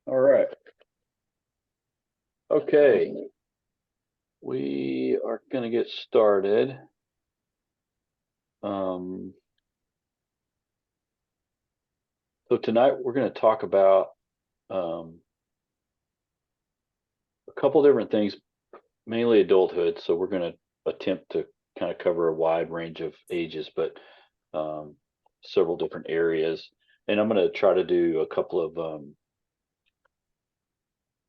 All right. Okay. We are going to get started. Um, so tonight we're going to talk about um, a couple different things, mainly adulthood. So we're going to attempt to kind of cover a wide range of ages, but um, several different areas. And I'm going to try to do a couple of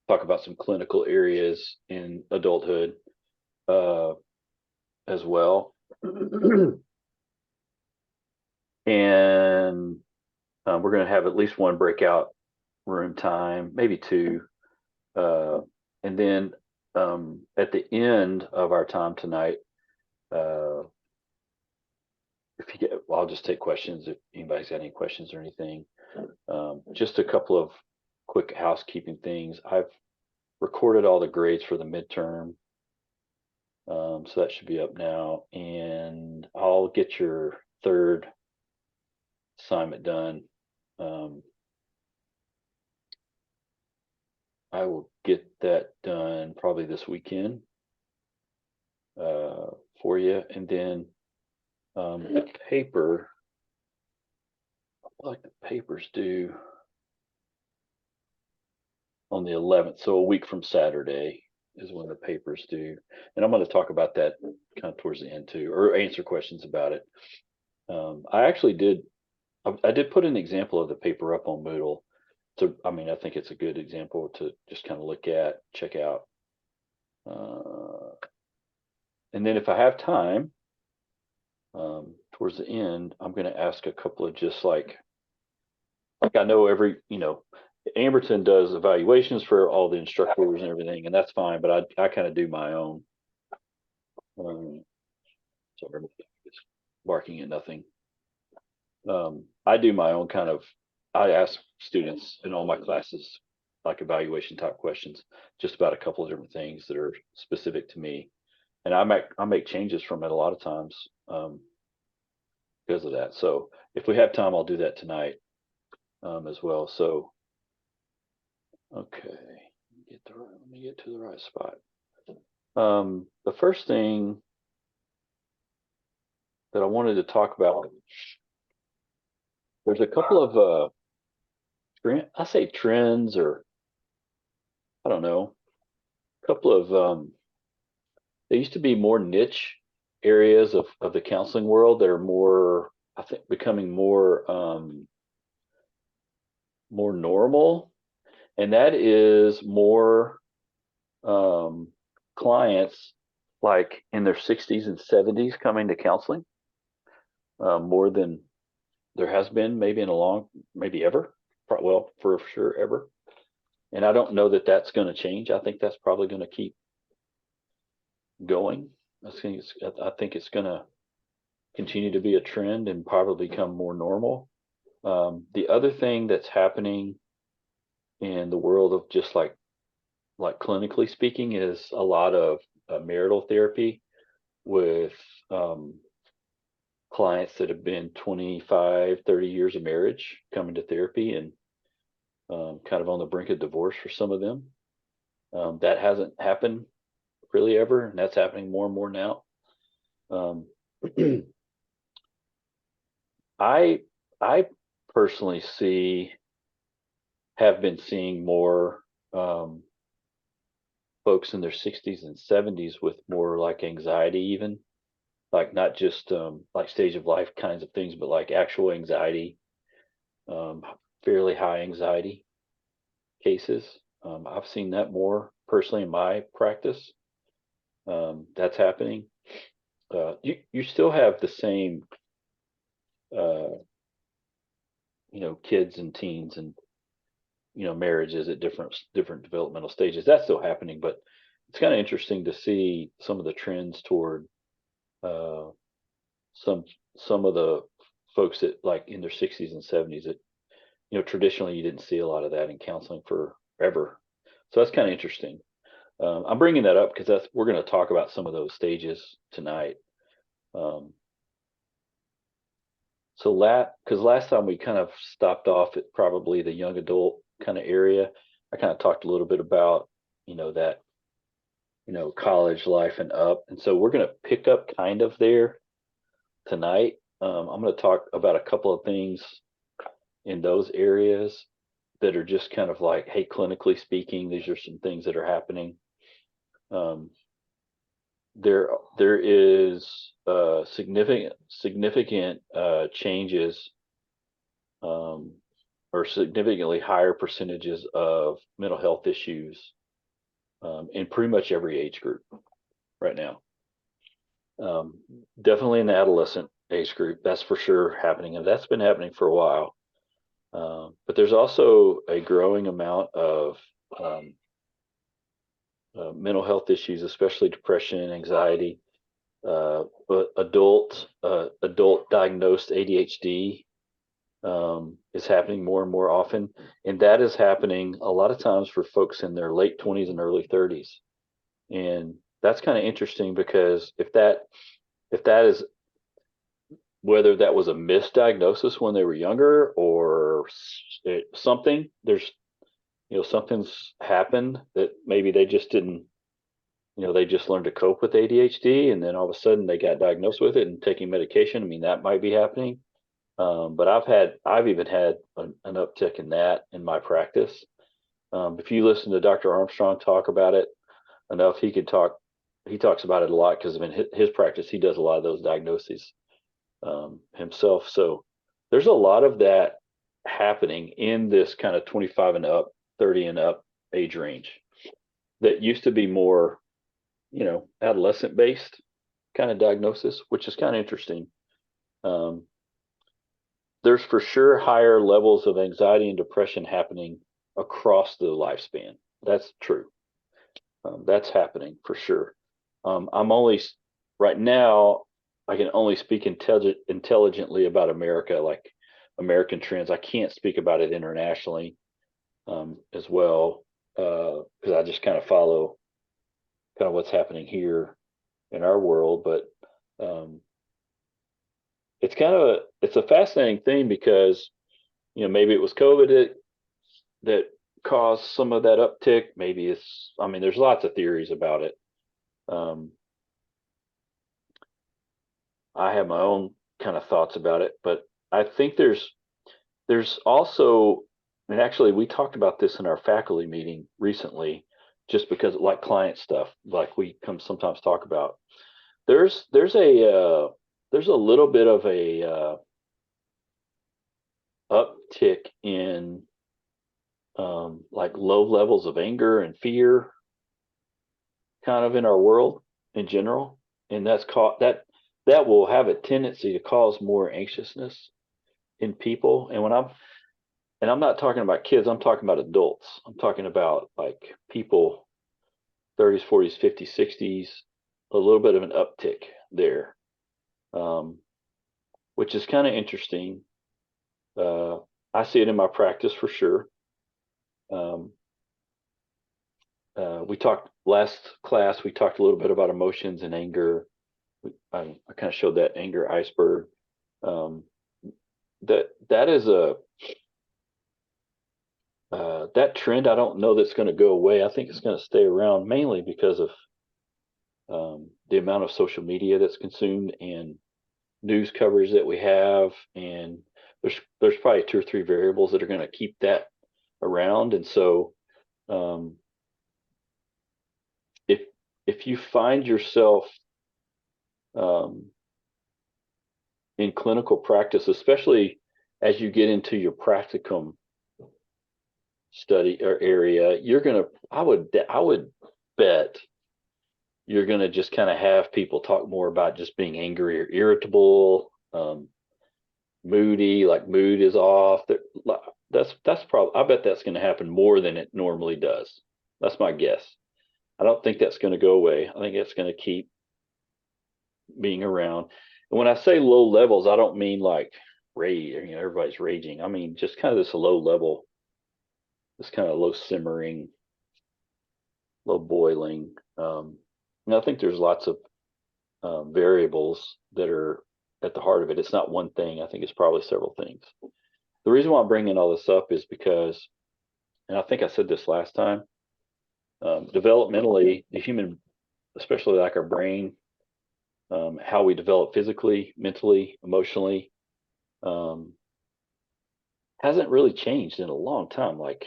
talk about some clinical areas in adulthood uh, as well. And we're going to have at least one breakout room time, maybe two. Uh, and then at the end of our time tonight, uh, if you get, well, I'll just take questions if anybody's got any questions or anything. Just a couple of quick housekeeping things. I've recorded all the grades for the midterm. So that should be up now. And I'll get your third assignment done. Um, I will get that done probably this weekend for you. And then the paper, like the papers due on the 11th. So a week from Saturday is when the papers due. And I'm going to talk about that kind of towards the end too, or answer questions about it. I actually did, I did put an example of the paper up on Moodle. So, I mean, I think it's a good example to just kind of look at, check out. And then if I have time, towards the end, I'm going to ask a couple of just like I know Amberton does evaluations for all the instructors and everything, and that's fine, but I kind of do my own. Um, sorry, it's barking at nothing. I do my own kind of, I ask students in all my classes, like evaluation type questions, just about a couple of different things that are specific to me. And I make changes from it a lot of times because of that. So if we have time, I'll do that tonight as well. So okay, let me get to the right spot. The first thing that I wanted to talk about, there's a couple of I say trends, or I don't know, a couple of there used to be more niche areas of the counseling world that are more, I think, becoming more normal, and that is more um, clients like in their 60s and 70s coming to counseling more than there has been maybe in a long, maybe ever. Well, for sure, ever. And I don't know that that's going to change. I think that's probably going to keep going. I think it's going to continue to be a trend and probably become more normal. The other thing that's happening in the world of just like clinically speaking is a lot of marital therapy with um, clients that have been 25, 30 years of marriage coming to therapy and kind of on the brink of divorce for some of them. That hasn't happened really ever, and that's happening more and more now. Um, I I personally have been seeing more folks in their 60s and 70s with more like anxiety, even like not just like stage of life kinds of things, but like actual anxiety, um, fairly high anxiety cases. I've seen that more personally in my practice. That's happening. You still have the same, uh, kids and teens and marriages at different developmental stages. That's still happening, but it's kind of interesting to see some of the trends toward uh, some some of the folks that like in their 60s and 70s that traditionally you didn't see a lot of that in counseling forever. So that's kind of interesting. I'm bringing that up because that's we're going to talk about some of those stages tonight. Um, because last time we kind of stopped off at probably the young adult kind of area. I kind of talked a little bit about, that, college life and up. And so we're going to pick up kind of there tonight. I'm going to talk about a couple of things in those areas that are just kind of like, hey, clinically speaking, these are some things that are happening. Um, there is significant changes, um, or significantly higher percentages of mental health issues, in pretty much every age group right now. Um, Definitely in the adolescent age group, that's for sure happening, and that's been happening for a while. But there's also a growing amount of um, mental health issues, especially depression, anxiety, but adult diagnosed ADHD is happening more and more often, and that is happening a lot of times for folks in their late 20s and early 30s, and that's kind of interesting because if that is, whether that was a misdiagnosis when they were younger or something, there's something's happened that maybe they just didn't, they just learned to cope with ADHD, and then all of a sudden they got diagnosed with it and taking medication. I mean, that might be happening. But I've even had an uptick in that in my practice. If you listen to Dr. Armstrong talk about it enough, he talks about it a lot because in his practice, he does a lot of those diagnoses himself. So there's a lot of that happening in this kind of 25 and up, 30 and up age range that used to be more, adolescent based kind of diagnosis, which is kind of interesting. Um, there's for sure higher levels of anxiety and depression happening across the lifespan. That's true. That's happening for sure. I'm only right now. I can only speak intelligently about America, like American trends. I can't speak about it internationally as well, because I just kind of follow kind of what's happening here in our world. But um, it's a fascinating thing because maybe it was COVID that caused some of that uptick. Maybe I mean, there's lots of theories about it. Um, I have my own kind of thoughts about it, but I think there's also, and actually we talked about this in our faculty meeting recently, just because like client stuff, like we come sometimes talk about. There's a little bit of a uptick in like low levels of anger and fear kind of in our world in general, and that will have a tendency to cause more anxiousness in people. And I'm not talking about kids, I'm talking about adults. I'm talking about like people 30s, 40s, 50s, 60s, a little bit of an uptick there, um, which is kind of interesting. Uh, I see it in my practice for sure. Um, we talked last class, we talked a little bit about emotions and anger. I kind of showed that anger iceberg. Um, that is that trend. I don't know that's going to go away. I think it's going to stay around mainly because of the amount of social media that's consumed and news coverage that we have, and there's probably two or three variables that are going to keep that around. And so um, if if you find yourself um, in clinical practice, especially as you get into your practicum study or area, I would bet you're going to just kind of have people talk more about just being angry or irritable, moody, like mood is off. That's probably, I bet that's going to happen more than it normally does. That's my guess. I don't think that's going to go away. I think it's going to keep being around. And when I say low levels, I don't mean like rage, everybody's raging. I mean just kind of this low level, this kind of low simmering, low boiling. And I think there's lots of variables that are at the heart of it. It's not one thing. I think it's probably several things. The reason why I'm bringing all this up is because and I think I said this last time, developmentally, the human, especially like our brain, how we develop physically, mentally, emotionally, um, hasn't really changed in a long time. Like,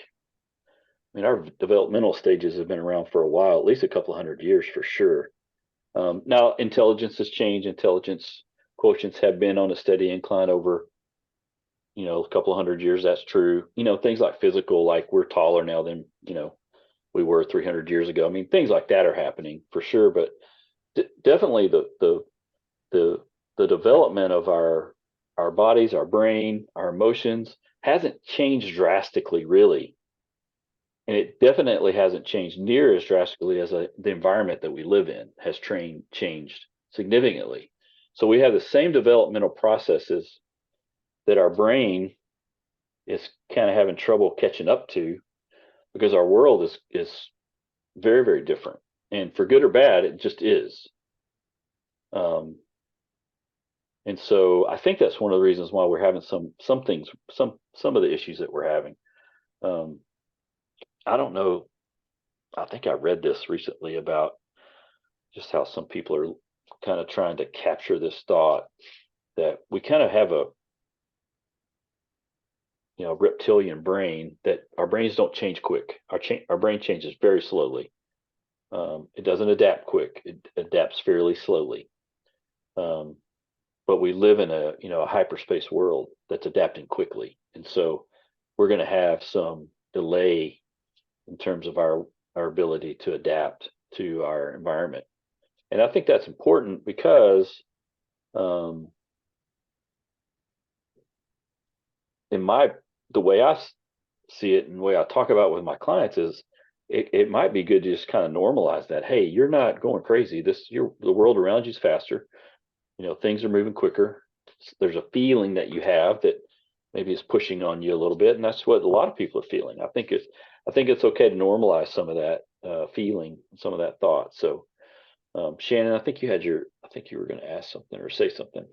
I mean, our developmental stages have been around for a while, at least a couple hundred years for sure. Now, intelligence has changed. Intelligence quotients have been on a steady incline over, a couple hundred years. That's true. Things like physical, like we're taller now than, we were 300 years ago. I mean, things like that are happening for sure. But definitely the the development of our bodies, our brain, our emotions hasn't changed drastically, really. And it definitely hasn't changed near as drastically as the environment that we live in has changed significantly. So we have the same developmental processes that our brain is kind of having trouble catching up to because our world is very, very different. And for good or bad, it just is. Um, and so I think that's one of the reasons why we're having some things, some of the issues that we're having. Um, I don't know. I think I read this recently about just how some people are kind of trying to capture this thought that we kind of have a reptilian brain, that our brains don't change quick. Our brain changes very slowly. It doesn't adapt quick. It adapts fairly slowly. Um, but we live in a hyperspace world that's adapting quickly, and so we're going to have some delay in terms of our ability to adapt to our environment. And I think that's important because um, in my the way I see it and the way I talk about it with my clients is it might be good to just kind of normalize that. Hey, you're not going crazy. The world around you is faster. Things are moving quicker. There's a feeling that you have that maybe is pushing on you a little bit, and that's what a lot of people are feeling. I think it's okay to normalize some of that feeling, some of that thought. So, Shannon, I think you were going to ask something or say something.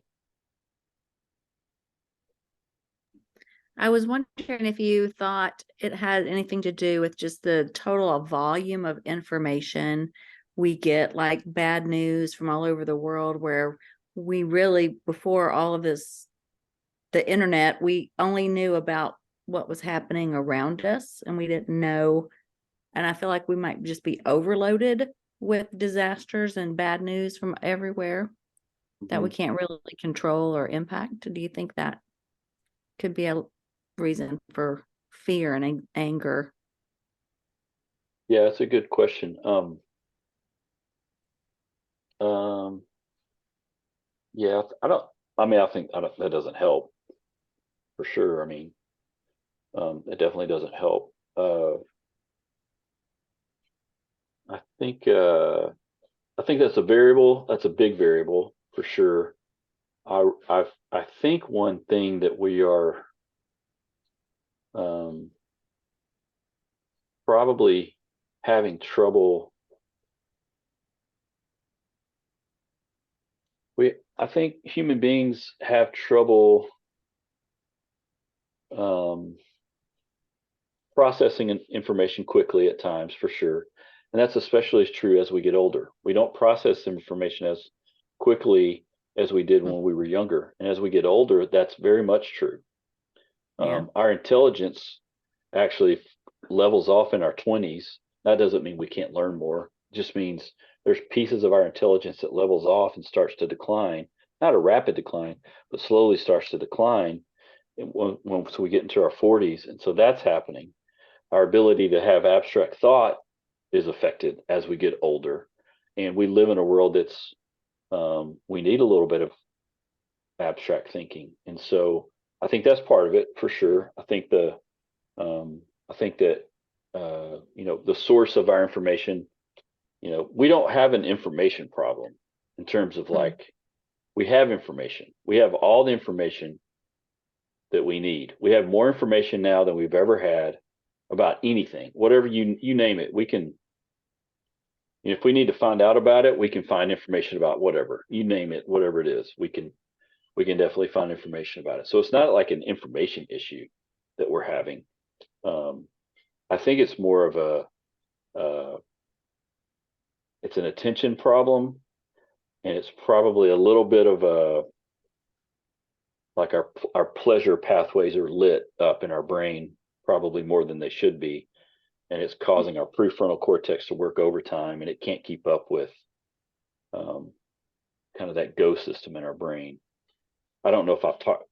I was wondering if you thought it had anything to do with just the total volume of information we get, like bad news from all over the world, where we really, before all of this, the internet, we only knew about what was happening around us and we didn't know. And I feel like we might just be overloaded with disasters and bad news from everywhere that we Mhm. can't really control or impact. Do you think that could be a reason for fear and anger? Yeah, that's a good question. Um, yeah, I don't. I mean, I don't, that doesn't help for sure. I mean, it definitely doesn't help. I think uh, I think that's a variable. That's a big variable for sure. I think one thing that we are um, probably having trouble. I think human beings have trouble um, processing information quickly at times, for sure, and that's especially true as we get older. We don't process information as quickly as we did when we were younger, and as we get older, that's very much true. Yeah. Our intelligence actually levels off in our 20s. That doesn't mean we can't learn more. It just means there's pieces of our intelligence that levels off and starts to decline. Not a rapid decline, but slowly starts to decline once we get into our 40s. And so that's happening. Our ability to have abstract thought is affected as we get older. And we live in a world that's, we need a little bit of abstract thinking. And so I think that's part of it for sure. I think that the source of our information, we don't have an information problem in terms of Mm. like we have information. We have all the information that we need. We have more information now than we've ever had about anything, whatever you name it. We can, if we need to find out about it, we can find information about whatever you name it, whatever it is. We can definitely find information about it. So it's not like an information issue that we're having. Um, I think it's more of it's an attention problem, and it's probably a little bit of a, like our pleasure pathways are lit up in our brain probably more than they should be, and it's causing our prefrontal cortex to work overtime, and it can't keep up with um, kind of that go system in our brain. I don't know if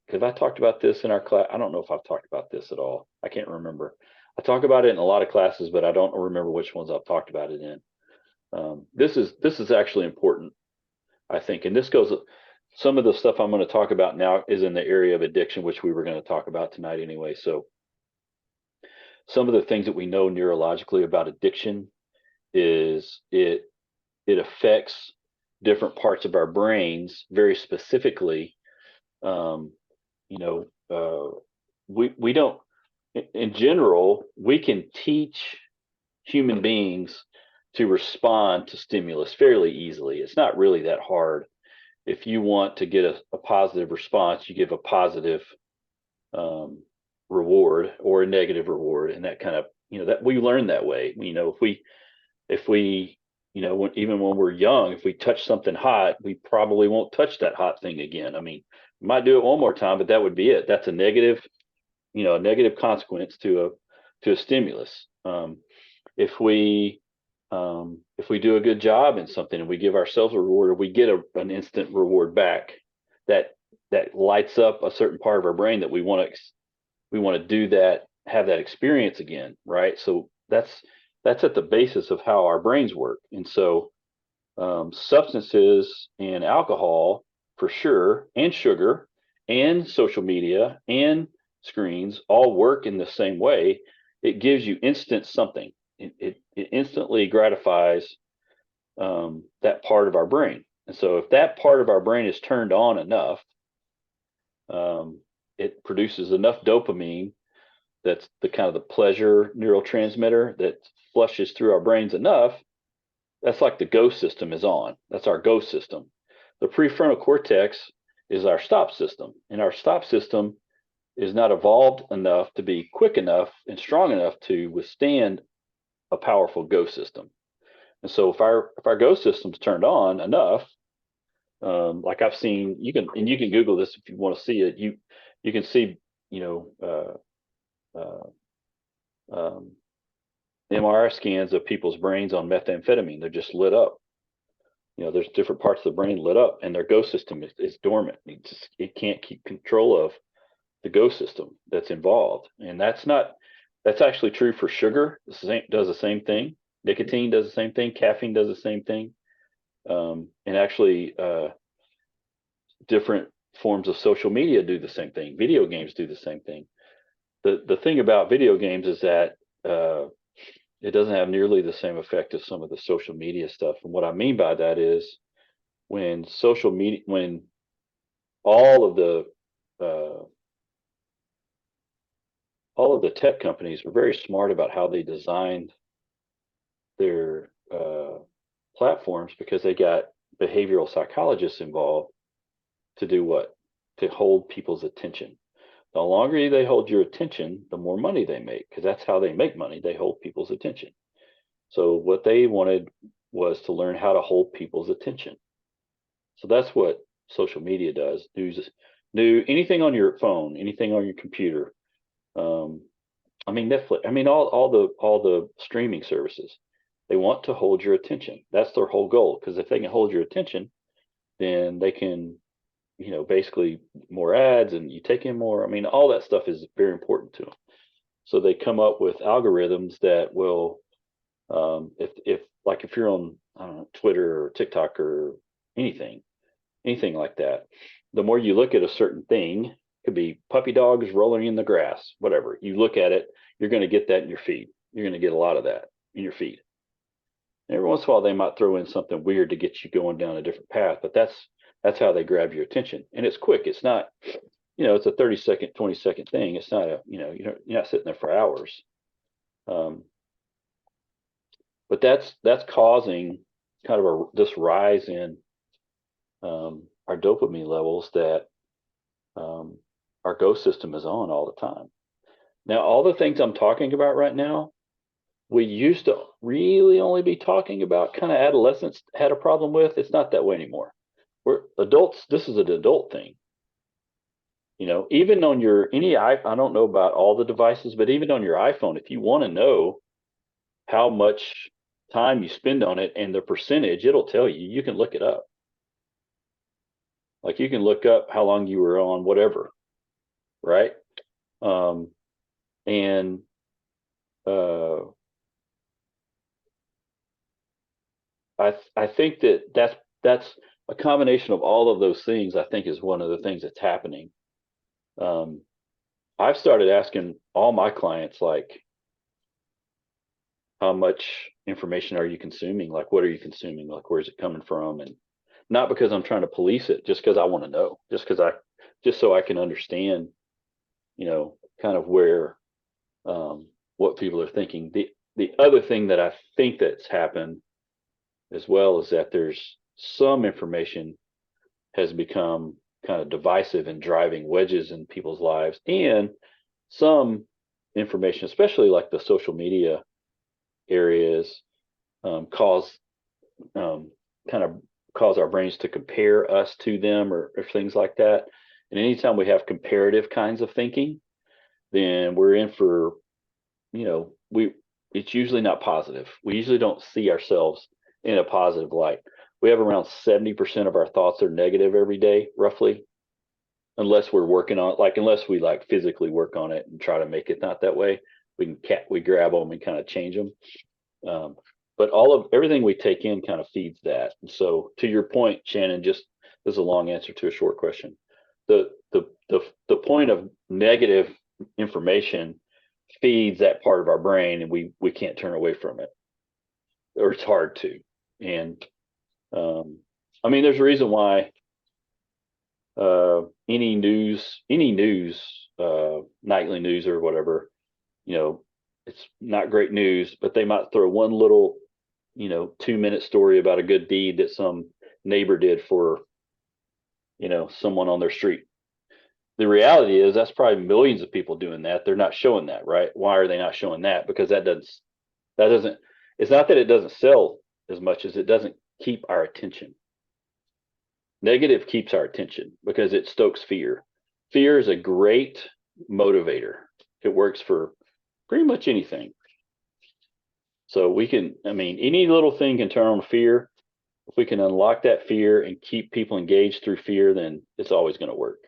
have I talked about this in our class? I don't know if I've talked about this at all. I can't remember. I talk about it in a lot of classes, but I don't remember which ones I've talked about it in. This is actually important, I think, and this goes. Some of the stuff I'm going to talk about now is in the area of addiction, which we were going to talk about tonight anyway. So some of the things that we know neurologically about addiction is it affects different parts of our brains very specifically. Um, you know, we don't, in general, we can teach human beings to respond to stimulus fairly easily. It's not really that hard. If you want to get a positive response, you give a positive um, reward or a negative reward, and that kind of, that we learn that way. If we even when we're young, if we touch something hot, we probably won't touch that hot thing again. I mean, we might do it one more time, but that would be it. That's a negative, a negative consequence to a stimulus. If we do a good job in something and we give ourselves a reward, or we get an instant reward back, that that lights up a certain part of our brain that we want to do that, have that experience again, right? So that's at the basis of how our brains work. And so substances and alcohol, for sure, and sugar and social media and screens all work in the same way. It gives you instant something. It instantly gratifies that part of our brain. And so if that part of our brain is turned on enough, it produces enough dopamine. That's the kind of the pleasure neurotransmitter that flushes through our brains enough. That's like the go system is on. That's our go system. The prefrontal cortex is our stop system, and our stop system is not evolved enough to be quick enough and strong enough to withstand a powerful go system. And so if our go system's turned on enough, like I've seen, you can Google this if you want to see it. You can see, you know, um, MRI scans of people's brains on methamphetamine. They're just lit up. There's different parts of the brain lit up, and their go system is dormant. It can't keep control of the go system that's involved, and that's actually true for sugar. Does the same thing. Nicotine does the same thing. Caffeine does the same thing, and actually, different forms of social media do the same thing. Video games do the same thing. The thing about video games is that it doesn't have nearly the same effect as some of the social media stuff. And what I mean by that is when all of the uh, all of the tech companies were very smart about how they designed their platforms, because they got behavioral psychologists involved to do what? To hold people's attention. The longer they hold your attention, the more money they make, because that's how they make money. They hold people's attention. So what they wanted was to learn how to hold people's attention. So that's what social media does. Anything on your phone, anything on your computer. Um, I mean Netflix. I mean all the streaming services. They want to hold your attention. That's their whole goal. Because if they can hold your attention, then they can, basically more ads, and you take in more. I mean, all that stuff is very important to them. So they come up with algorithms that will, if you're on, I don't know, Twitter or TikTok or anything like that, the more you look at a certain thing, could be puppy dogs rolling in the grass, whatever. You look at it, you're going to get that in your feed. You're going to get a lot of that in your feed. And every once in a while, they might throw in something weird to get you going down a different path, but that's how they grab your attention. And it's quick. It's not, it's a 30-second, 20-second thing. It's not you're not sitting there for hours. But that's causing kind of this rise in our dopamine levels, that our go system is on all the time. Now, all the things I'm talking about right now, we used to really only be talking about kind of adolescents had a problem with. It's not that way anymore. We're adults. This is an adult thing. Even on I don't know about all the devices, but even on your iPhone, if you want to know how much time you spend on it and the percentage, it'll tell you. You can look it up. Like you can look up how long you were on whatever, right? Um, and uh, I think that's a combination of all of those things. I think is one of the things that's happening. Um, I've started asking all my clients like, how much information are you consuming? Like, what are you consuming? Like, where's it coming from? And not because I'm trying to police it, just because I want to know, just so I can understand, kind of where, what people are thinking. The other thing that I think that's happened as well is that there's some information has become kind of divisive and driving wedges in people's lives, and some information, especially like the social media areas, cause um, kind of cause our brains to compare us to them, or things like that. And anytime we have comparative kinds of thinking, then we're in for, we it's usually not positive. We usually don't see ourselves in a positive light. We have around 70% of our thoughts are negative every day, roughly, unless we're working on it, like unless we like physically work on it and try to make it not that way. We grab them and kind of change them. Um, but all of everything we take in kind of feeds that. And so to your point, Shannon, just this is a long answer to a short question. The point of negative information feeds that part of our brain, and we can't turn away from it, or it's hard to. And I mean, there's a reason why any news, nightly news or whatever, it's not great news, but they might throw one little, 2-minute story about a good deed that some neighbor did for, someone on their street. The reality is that's probably millions of people doing that. They're not showing that, right? Why are they not showing that? Because that doesn't, it's not that it doesn't sell as much as it doesn't keep our attention. Negative keeps our attention because it stokes fear. Fear is a great motivator. It works for pretty much anything. So I mean, any little thing can turn on fear. If we can unlock that fear and keep people engaged through fear, then it's always going to work.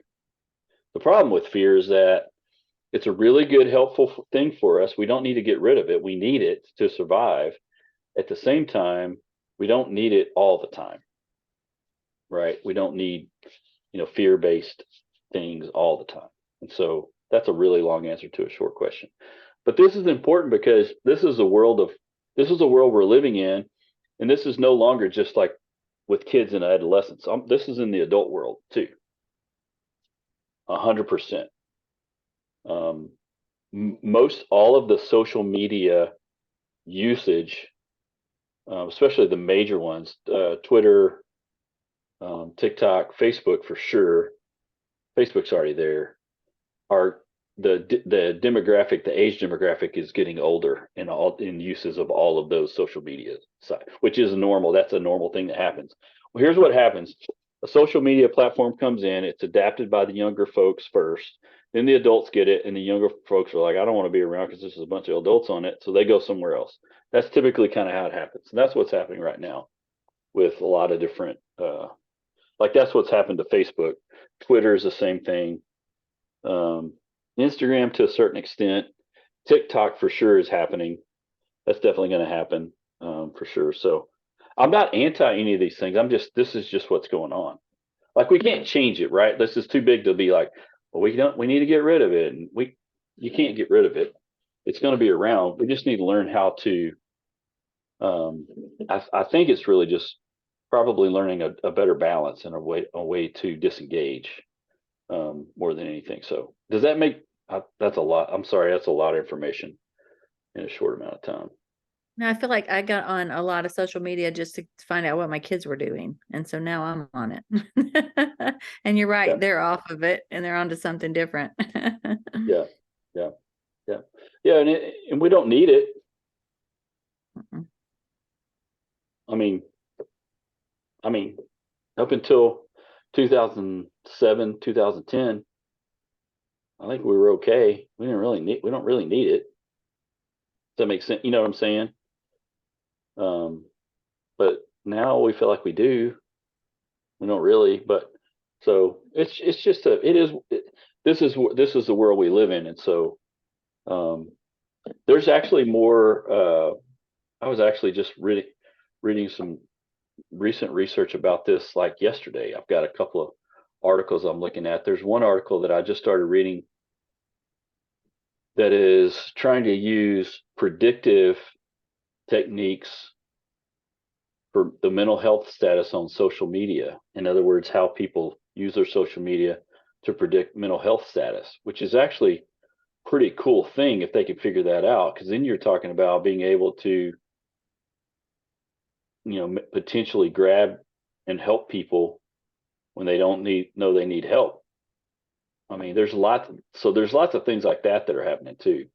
The problem with fear is that it's a really good, helpful thing for us. We don't need to get rid of it. We need it to survive. At the same time, we don't need it all the time, right? We don't need, fear-based things all the time. And so that's a really long answer to a short question. But this is important because this is the world we're living in, and this is no longer just like with kids and adolescents. This is in the adult world too. 100%. Most all of the social media usage, especially the major ones, Twitter, TikTok, Facebook for sure. Facebook's already there. Are the demographic, the age demographic is getting older in uses of all of those social media side, which is normal. That's a normal thing that happens. Well, here's what happens. A social media platform comes in, it's adapted by the younger folks first, then the adults get it, and the younger folks are like, I don't want to be around because there's a bunch of adults on it, so they go somewhere else. That's typically kind of how it happens. And that's what's happening right now with a lot of different like that's what's happened to Facebook. Twitter is the same thing. um, Instagram to a certain extent. TikTok for sure is happening. That's definitely going to happen, for sure. So I'm not anti any of these things. This is just what's going on. Like we can't change it, right? This is too big to be like, well, we need to get rid of it. And you can't get rid of it. It's going to be around. We just need to learn how to, um, I think it's really just probably learning a better balance and a way to disengage, more than anything. So does that make that's a lot? I'm sorry, that's a lot of information in a short amount of time. Now I feel like I got on a lot of social media just to find out what my kids were doing. And so now I'm on it. And you're Yeah, right, they're off of it and they're onto something different. yeah, yeah, yeah, yeah. And we don't need it. I mean, up until 2007, 2010, I think we were okay. We don't really need it. Does that make sense? You know what I'm saying? Um, but now we feel like we do. We don't really, but so it's just this is the world we live in, and so um, there's actually more. I was actually just reading some recent research about this like yesterday. I've got a couple of articles I'm looking at. There's one article that I just started reading that is trying to use predictive techniques for the mental health status on social media. In other words, how people use their social media to predict mental health status, which is actually a pretty cool thing if they can figure that out. Because then you're talking about being able to, potentially grab and help people when they don't know they need help. I mean, there's lots of things like that are happening too.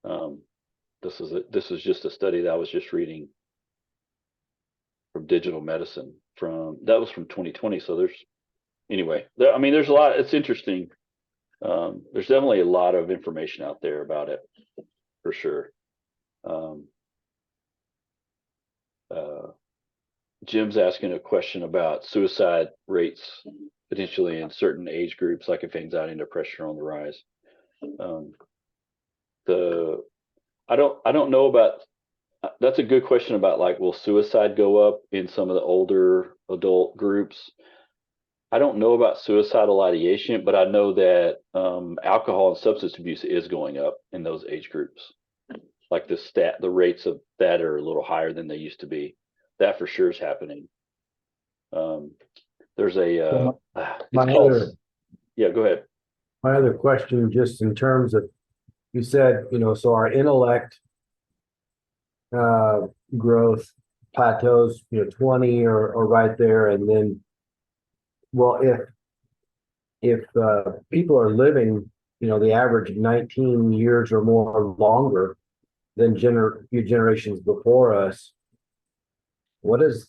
Um, this is just a study that I was just reading from digital medicine that was from 2020. So there's a lot. It's interesting. There's definitely a lot of information out there about it for sure. Um, uh, Jim's asking a question about suicide rates potentially in certain age groups, like if anxiety and depression are on the rise. Um, the I don't know about. That's a good question about like, will suicide go up in some of the older adult groups? I don't know about suicidal ideation, but I know that alcohol and substance abuse is going up in those age groups. Like the rates of that are a little higher than they used to be. That for sure is happening. Um, there's a My it's called other yeah. Go ahead. my other question, just in terms of, you said, so our intellect uh, growth plateaus, 20 or right there, and then, well, if people are living, the average of 19 years or more longer than few generations before us, what is,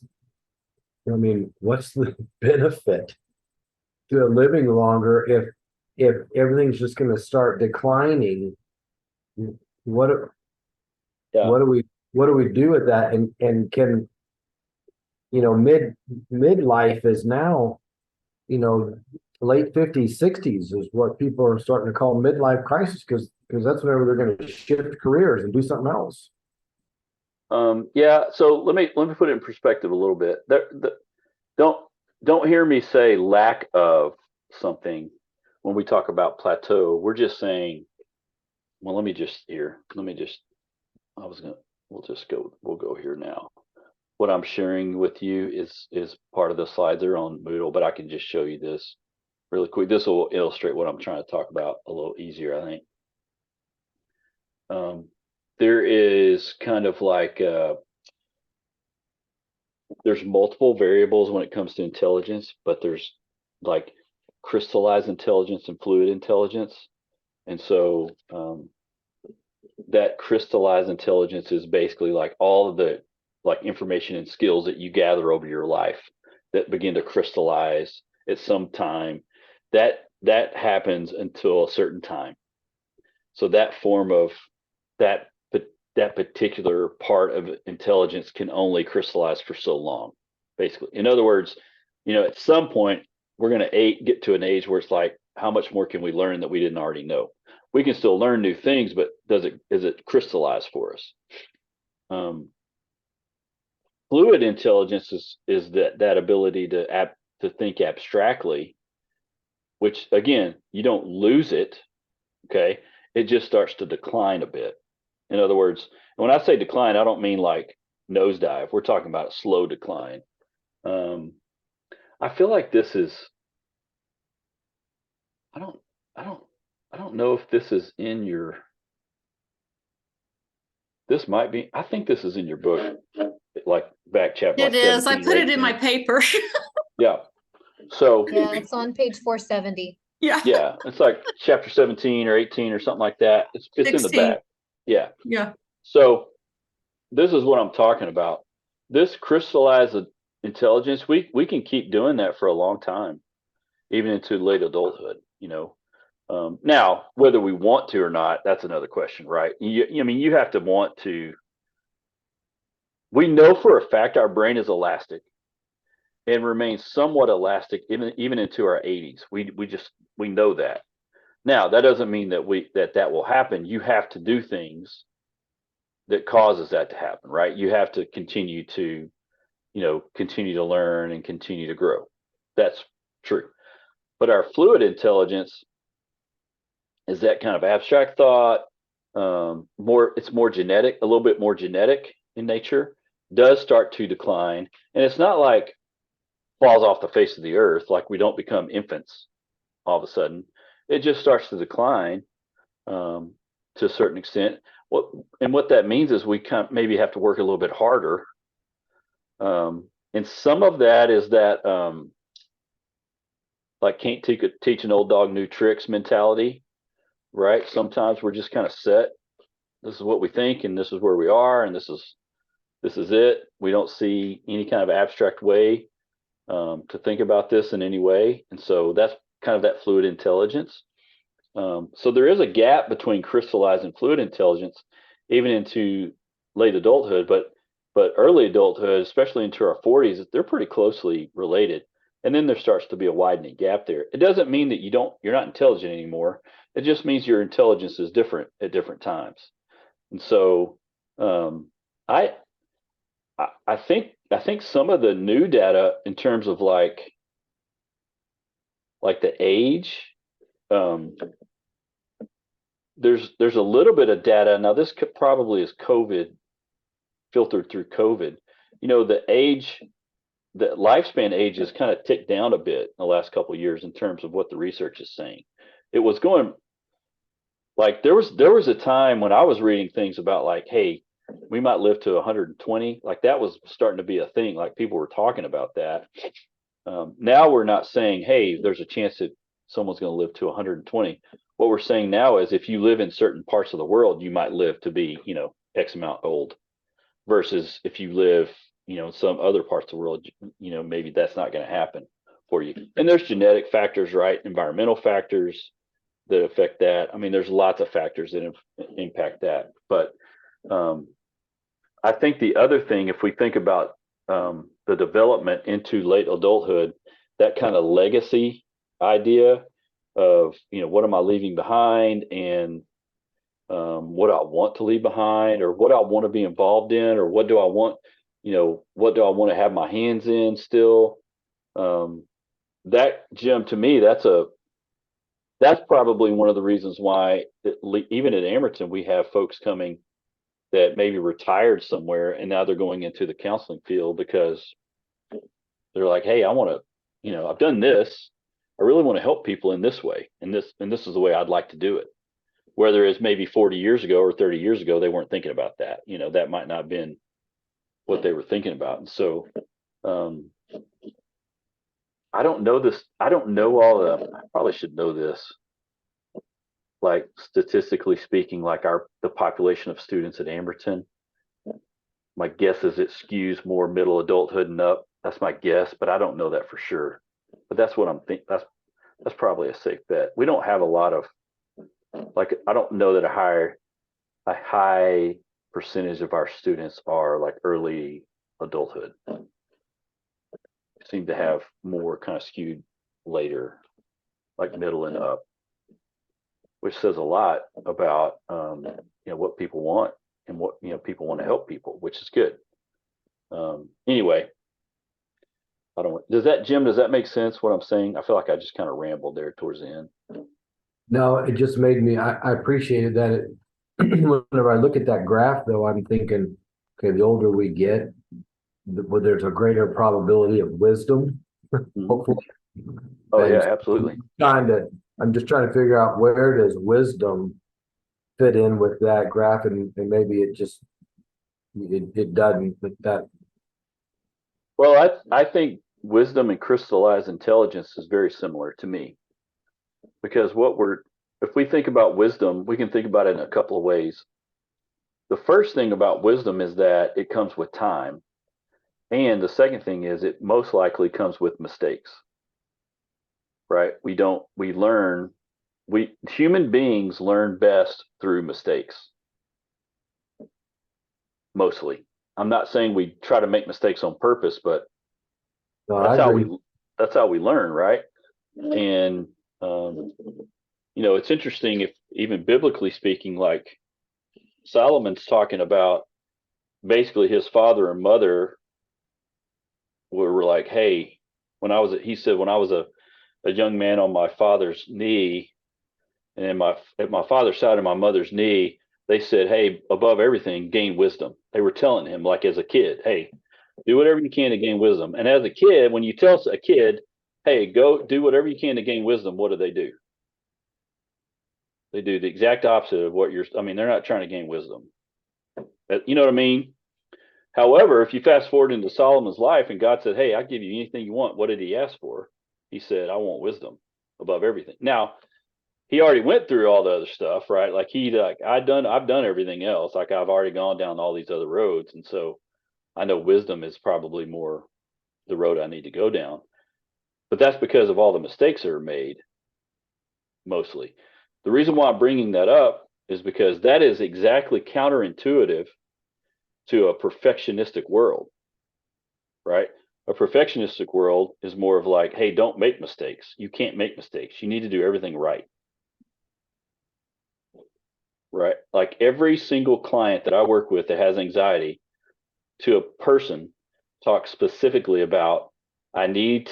what's the benefit to living longer if everything's just going to start declining? What Yeah. what do we do with that? And can, midlife is now, late 50s, 60s is what people are starting to call midlife crisis, because that's whenever they're going to shift careers and do something else. Yeah. So let me put it in perspective a little bit. Don't don't hear me say lack of something when we talk about plateau. We're just saying, well, let me just I was gonna we'll go here now. What I'm sharing with you is part of the slides that are on Moodle, but I can just show you this really quick. This will illustrate what I'm trying to talk about a little easier, I think. There is kind of like there's multiple variables when it comes to intelligence, but there's like crystallized intelligence and fluid intelligence. And so that crystallized intelligence is basically like all of the like information and skills that you gather over your life that begin to crystallize at some time. That happens until a certain time. So that form of that that particular part of intelligence can only crystallize for so long, basically. In other words, at some point we're going to get to an age where it's like, how much more can we learn that we didn't already know? We can still learn new things, but is it crystallized for us? Fluid intelligence is that ability to think abstractly, which again, you don't lose it. Okay, it just starts to decline a bit. In other words, when I say decline, I don't mean like nosedive. We're talking about a slow decline. I feel like this is. I don't. I don't. I don't know if this is in your. This might be. I think this is in your book, like back chapter. It like is. I 17 or put it in 18. my paper. Yeah. So. Yeah, it's on page 470. Yeah. Yeah, it's like chapter 17 or 18 or something like that. It's in the 16. back. Yeah. Yeah. So this is what I'm talking about. this crystallized intelligence, we can keep doing that for a long time, even into late adulthood, you know. Now, whether we want to or not, that's another question, right? I mean, you have to want to. We know for a fact our brain is elastic and remains somewhat elastic even into our 80s. We know that. Now, that doesn't mean that will happen. You have to do things that causes that to happen, right? You have to continue to learn and continue to grow. That's true. But our fluid intelligence is that kind of abstract thought, it's more genetic, a little bit more genetic in nature, does start to decline. And it's not like falls off the face of the earth, like we don't become infants all of a sudden. It just starts to decline to a certain extent. What that means is we maybe have to work a little bit harder. And some of that is that like can't teach an old dog new tricks mentality, right? Sometimes we're just kind of set. This is what we think, and this is where we are, and this is it. We don't see any kind of abstract way to think about this in any way, and so that's kind of that fluid intelligence. So there is a gap between crystallized and fluid intelligence, even into late adulthood, but early adulthood, especially into our 40s, they're pretty closely related. And then there starts to be a widening gap there. It doesn't mean that you're not intelligent anymore. It just means your intelligence is different at different times. And so I think some of the new data in terms of like the age, there's a little bit of data. Now this probably is COVID, filtered through COVID. You know, the lifespan age has kind of ticked down a bit in the last couple of years in terms of what the research is saying. It was going like there was a time when I was reading things about like, hey, we might live to 120. Like that was starting to be a thing. Like people were talking about that. Now we're not saying, hey, there's a chance that someone's going to live to 120. What we're saying now is if you live in certain parts of the world, you might live to be, X amount old, versus if you live, in some other parts of the world, maybe that's not going to happen for you. And there's genetic factors, right? Environmental factors that affect that. I mean, there's lots of factors that impact that. But I think the other thing, if we think about the development into late adulthood, that kind of legacy idea of, what am I leaving behind, and what I want to leave behind, or what I want to be involved in, or what do I want, what do I want to have my hands in still? That, Jim, to me, that's probably one of the reasons why even at Amerton, we have folks coming that maybe retired somewhere and now they're going into the counseling field because they're like, hey, I want to, I've done this. I really want to help people in this way. And this is the way I'd like to do it. Whether it's maybe 40 years ago or 30 years ago, they weren't thinking about that. That might not have been what they were thinking about. And so I don't know this. I don't know I probably should know this. Like statistically speaking, like the population of students at Amerton, my guess is it skews more middle adulthood and up. That's my guess, but I don't know that for sure. But that's what I'm thinking. That's probably a safe bet. We don't have a lot of, like, I don't know that a high percentage of our students are like early adulthood. Seem to have more kind of skewed later, like middle and up, which says a lot about what people want and what people want to help people, which is good. Anyway, does that make sense what I'm saying? I feel like I just kind of rambled there towards the end. No, it just made me, I appreciated that. Whenever I look at that graph though, I'm thinking, okay, the older we get, there's a greater probability of wisdom, hopefully. Oh yeah, absolutely. I'm just trying to figure out, where does wisdom fit in with that graph, and maybe it doesn't, but that. Well, I think wisdom and crystallized intelligence is very similar to me, because if we think about wisdom, we can think about it in a couple of ways. The first thing about wisdom is that it comes with time. And the second thing is it most likely comes with mistakes, right? Human beings learn best through mistakes, mostly. I'm not saying we try to make mistakes on purpose, but No, I that's how agree. we learn, right? And it's interesting if even biblically speaking, like Solomon's talking about basically his father and mother were like, hey, he said, when I was a young man on my father's knee, and at my father's side of my mother's knee, they said, hey, above everything, gain wisdom. They were telling him, like as a kid, hey, do whatever you can to gain wisdom. And as a kid, when you tell a kid, hey, go do whatever you can to gain wisdom, what do? They do the exact opposite of they're not trying to gain wisdom. You know what I mean? However, if you fast forward into Solomon's life and God said, hey, I'll give you anything you want, what did he ask for? He said, I want wisdom above everything. Now, he already went through all the other stuff, right? I've done everything else. Like I've already gone down all these other roads. And so I know wisdom is probably more the road I need to go down. But that's because of all the mistakes that are made, mostly. The reason why I'm bringing that up is because that is exactly counterintuitive to a perfectionistic world, right? A perfectionistic world is more of like, hey, don't make mistakes. You can't make mistakes. You need to do everything right. Right? Like every single client that I work with that has anxiety to a person talks specifically about, they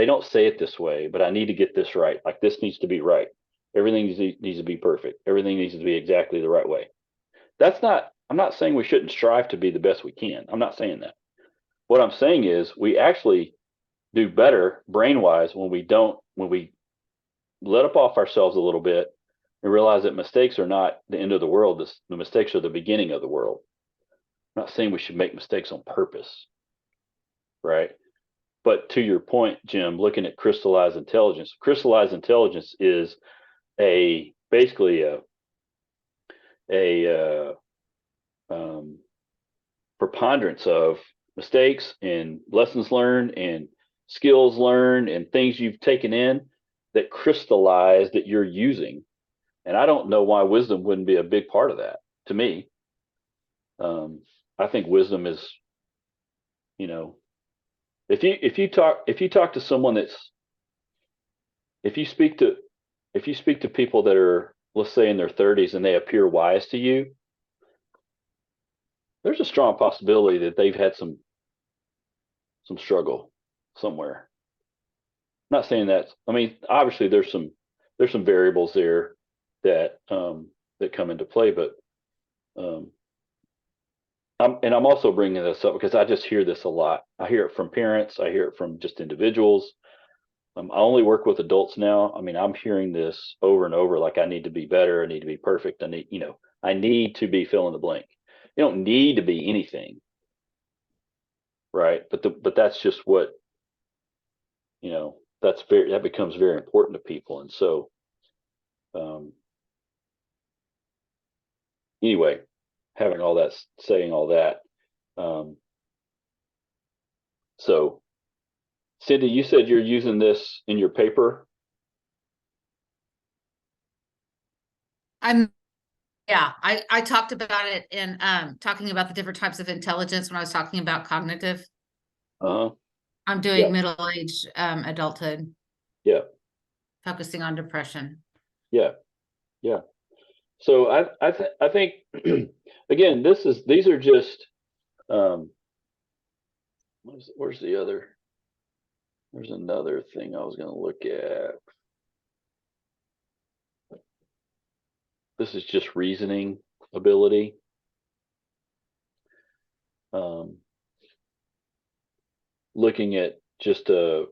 don't say it this way, but I need to get this right. Like this needs to be right. Everything needs to be perfect. Everything needs to be exactly the right way. I'm not saying we shouldn't strive to be the best we can. I'm not saying that. What I'm saying is we actually do better brain wise when we let up off ourselves a little bit and realize that mistakes are not the end of the world. The mistakes are the beginning of the world. I'm not saying we should make mistakes on purpose, right? But to your point, Jim, looking at crystallized intelligence is basically a preponderance of mistakes and lessons learned and skills learned and things you've taken in that crystallize that you're using. And I don't know why wisdom wouldn't be a big part of that to me. I think wisdom is, you know, if you talk to someone if you speak to if you speak to people that are, let's say, in their 30s and they appear wise to you, there's a strong possibility that they've had some struggle somewhere. I'm not saying that. I mean, obviously there's some variables there that come into play, but um, I'm also bringing this up because I just hear this a lot. I hear it from parents. I hear it from just individuals. I only work with adults now. I mean, I'm hearing this over and over. Like, I need to be better. I need to be perfect. I need to be fill in the blank. You don't need to be anything, right? But that's just what that becomes very important to people. And so, um, anyway, saying all that. Um, so, Cindy, you said you're using this in your paper. Yeah, I talked about it in talking about the different types of intelligence when I was talking about cognitive. Uh huh. I'm Yeah. doing middle-aged adulthood, Yeah. focusing on depression. Yeah. Yeah. So I think again, these are just um, where's the other? There's another thing I was going to look at. This is just reasoning ability. Um, Looking at just you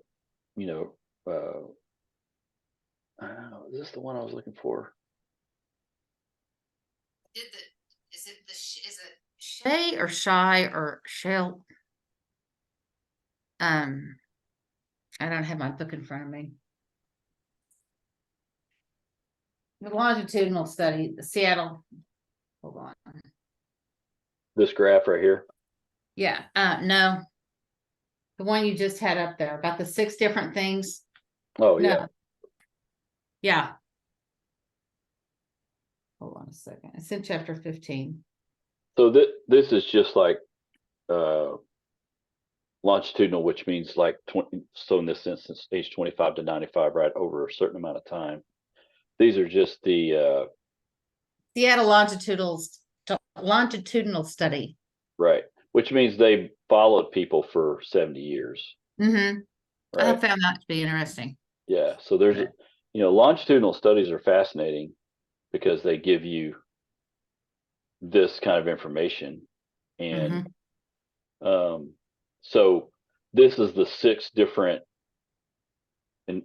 know, I don't know, is this the one I was looking for? Is it Shay or Shy or Shell? I don't have my book in front of me. The longitudinal study, the Seattle. Hold on. This graph right here. Yeah, no. The one you just had up there about the 6 different things. Oh, No. yeah. Yeah. Hold on a second. It's in chapter 15. So this is just like longitudinal, which means like 20. So in this instance, age 25 to 95, right, over a certain amount of time. These are just the He had a longitudinal study. right, which means they followed people for 70 years, Mm-hmm. I right? found that to be interesting. Yeah. So there's, longitudinal studies are fascinating because they give you this kind of information. And so this is the 6 different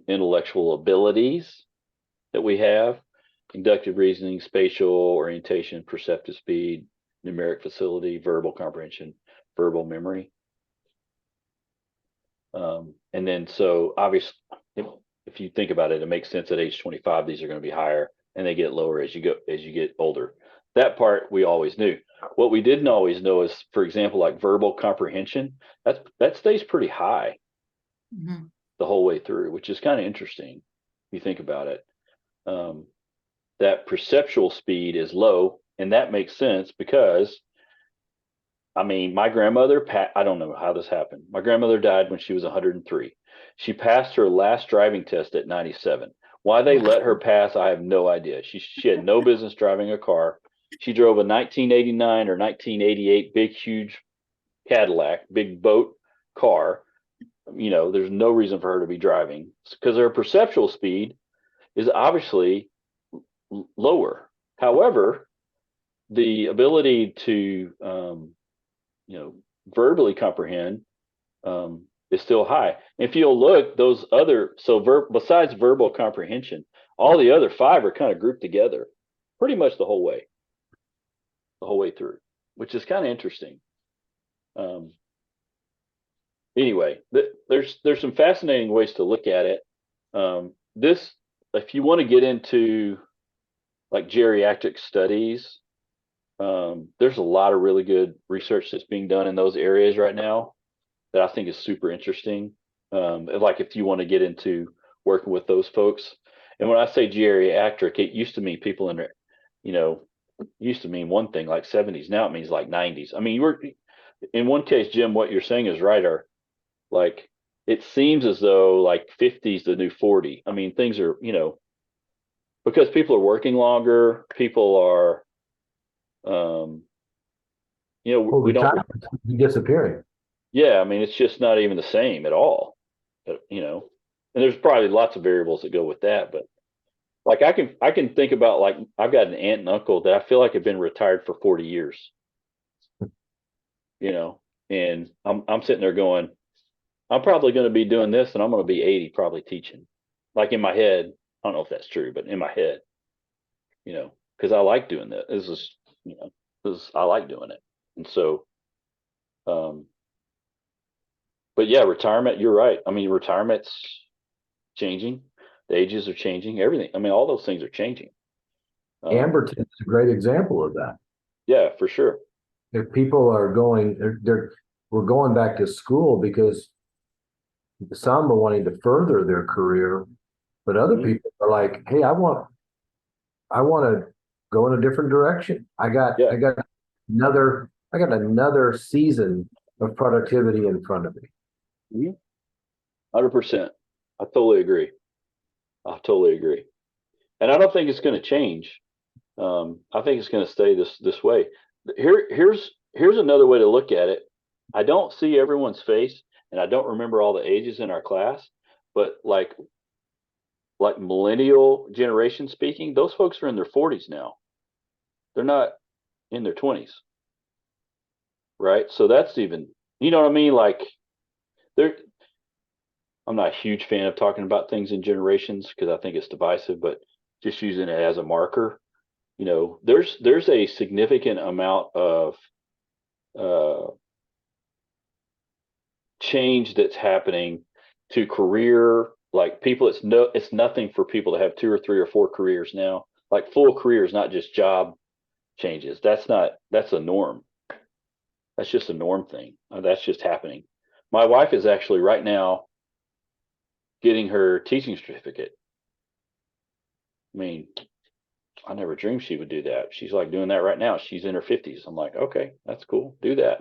intellectual abilities that we have: inductive reasoning, spatial orientation, perceptive speed, numeric facility, verbal comprehension, verbal memory. And then, so obviously, if you think about it, it makes sense at age 25, these are going to be higher, and they get lower as you get older. That part we always knew. What we didn't always know is, for example, like verbal comprehension, that stays pretty high the whole way through, which is kind of interesting if you think about it. That perceptual speed is low, and that makes sense because, I mean, my grandmother, I don't know how this happened. My grandmother died when she was 103. She passed her last driving test at 97. Why they let her pass, I have no idea. She had no business driving a car. She drove a 1989 or 1988 big, huge Cadillac, big boat car. There's no reason for her to be driving because her perceptual speed is obviously lower. However, the ability to verbally comprehend is still high. If you'll look, those other, besides verbal comprehension, all the other 5 are kind of grouped together pretty much the whole way through, which is kind of interesting. Anyway, there's some fascinating ways to look at it. This, if you want to get into like geriatric studies, there's a lot of really good research that's being done in those areas right now that I think is super interesting. Like if you want to get into working with those folks. And when I say geriatric, it used to mean people in their, used to mean one thing like 70s. Now it means like 90s. I mean, in one case, Jim, what you're saying is right. Or like, it seems as though like 50 is the new 40. I mean, things are, because people are working longer, people are, we don't disappearing. Yeah, I mean, it's just not even the same at all. And there's probably lots of variables that go with that. But like I can think about, like, I've got an aunt and uncle that I feel like have been retired for 40 years. And I'm sitting there going, I'm probably going to be doing this, and I'm going to be 80, probably teaching. Like in my head, I don't know if that's true, but in my head, because I like doing that. I like doing it, and so, but yeah, retirement, you're right. I mean, retirement's changing. The ages are changing. Everything. I mean, all those things are changing. Amberton is a great example of that. Yeah, for sure. If people are going, we're going back to school because some are wanting to further their career, but other people are like, hey, I want to go in a different direction. I got another season of productivity in front of me. 100%. I totally agree. And I don't think it's going to change. I think it's going to stay this way. Here's another way to look at it. I don't see everyone's face, and I don't remember all the ages in our class, but like millennial generation speaking, those folks are in their 40s now. They're not in their 20s. Right? So that's even, you know what I mean? Like, I'm not a huge fan of talking about things in generations because I think it's divisive, but just using it as a marker, there's a significant amount of change that's happening to career, like people. It's nothing for people to have 2 or 3 or 4 careers now. Like full careers, not just job changes. That's a norm. That's just a norm thing. That's just happening. my wife is actually right now getting her teaching certificate. I mean, I never dreamed she would do that. She's like doing that right now. She's in her 50s. I'm like, okay, that's cool. Do that.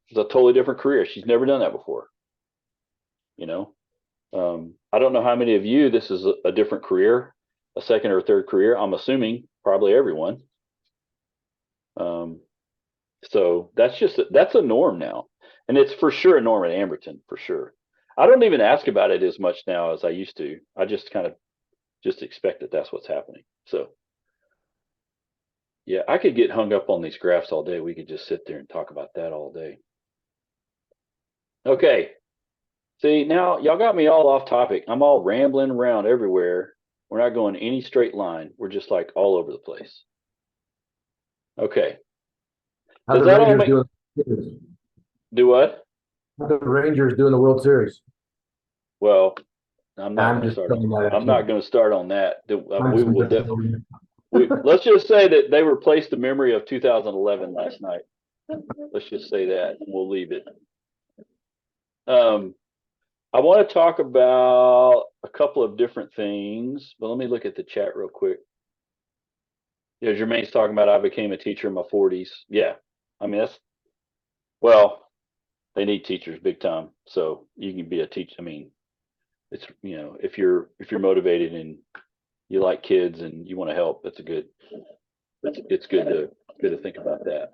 It's a totally different career. She's never done that before. You know, I don't know how many of you, this is a different career, a second or third career. I'm assuming probably everyone. So that's a norm now. And it's for sure a norm at Amberton, for sure. I don't even ask about it as much now as I used to. I just kind of just expect that that's what's happening. So yeah, I could get hung up on these graphs all day. We could just sit there and talk about that all day. Okay. See, now y'all got me all off topic. I'm all rambling around everywhere. We're not going any straight line. We're just like all over the place. Okay. How Does the that all Rangers make doing? do what? How the Rangers doing the World Series? Well, I'm not I'm going to just start throwing on. that I'm at not you. going to start on that. I'm We just will definitely. Let's just say that they replaced the memory of 2011 last night. Let's just say that, and we'll leave it. I want to talk about a couple of different things, but let me look at the chat real quick. Yeah, Jermaine's talking about I became a teacher in my 40s. Yeah, I mean well, they need teachers big time, so you can be a teacher. I mean, it's if you're motivated and you like kids and you want to help, it's good to think about that.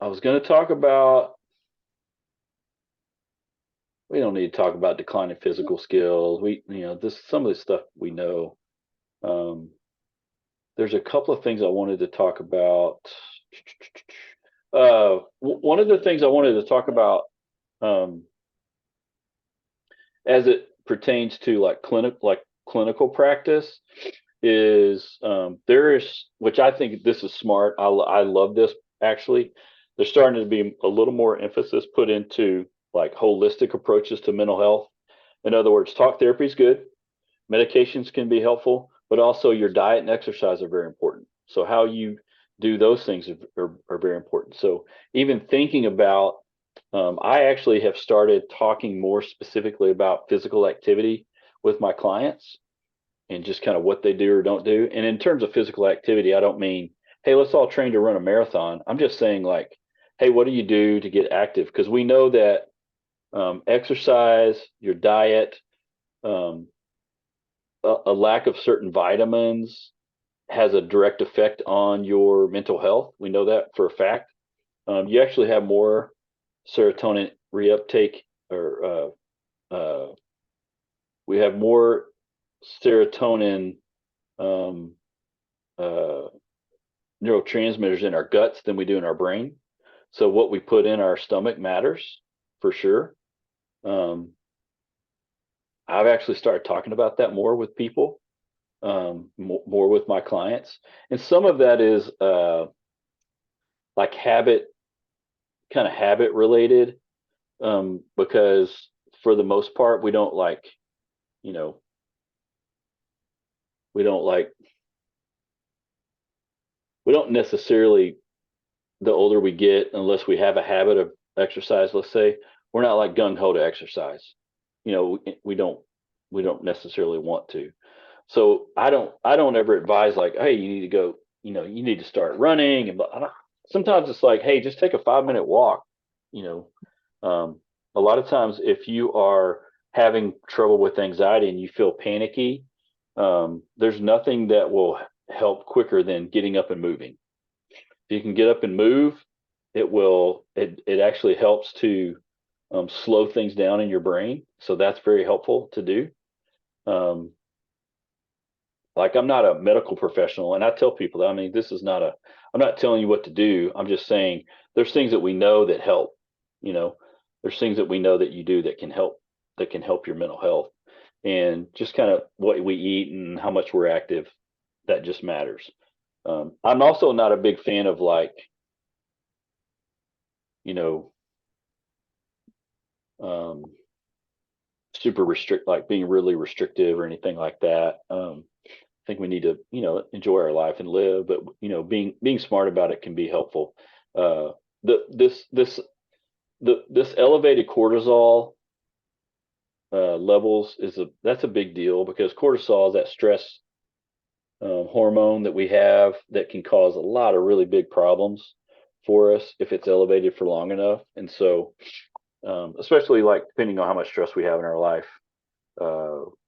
I was going to talk about. We don't need to talk about declining physical skills. Some of this stuff we know. There's a couple of things I wanted to talk about. One of the things I wanted to talk about, as it pertains to like clinical practice, is which I think this is smart. I love this actually. There's starting to be a little more emphasis put into like holistic approaches to mental health. In other words, talk therapy is good. Medications can be helpful, but also your diet and exercise are very important. So how you do those things are very important. So even thinking about, I actually have started talking more specifically about physical activity with my clients and just kind of what they do or don't do. And in terms of physical activity, I don't mean, hey, let's all train to run a marathon. I'm just saying like, hey, what do you do to get active? Because we know that exercise, your diet, a lack of certain vitamins has a direct effect on your mental health. We know that for a fact. You actually have more serotonin reuptake, or we have more serotonin neurotransmitters in our guts than we do in our brain. So what we put in our stomach matters for sure. I've actually started talking about that more with people, more with my clients. And some of that is like habit related, because for the most part, we don't necessarily, the older we get, unless we have a habit of exercise, let's say, we're not like gung ho to exercise. We don't necessarily want to. So I don't ever advise like, hey, you need to go, you need to start running. And sometimes it's like, hey, just take a 5-minute walk. A lot of times if you are having trouble with anxiety and you feel panicky, there's nothing that will help quicker than getting up and moving. If you can get up and move, it actually helps to slow things down in your brain. So that's very helpful to do. Like, I'm not a medical professional, and I tell people that, I mean, I'm not telling you what to do. I'm just saying there's things that we know that help. There's things that we know that you do that can help your mental health, and just kind of what we eat and how much we're active, that just matters. I'm also not a big fan of like, super restrict, like being really restrictive or anything like that. I think we need to, enjoy our life and live, but being smart about it can be helpful. This elevated cortisol levels that's a big deal, because cortisol is that stress hormone that we have that can cause a lot of really big problems for us if it's elevated for long enough. And so, especially like depending on how much stress we have in our life,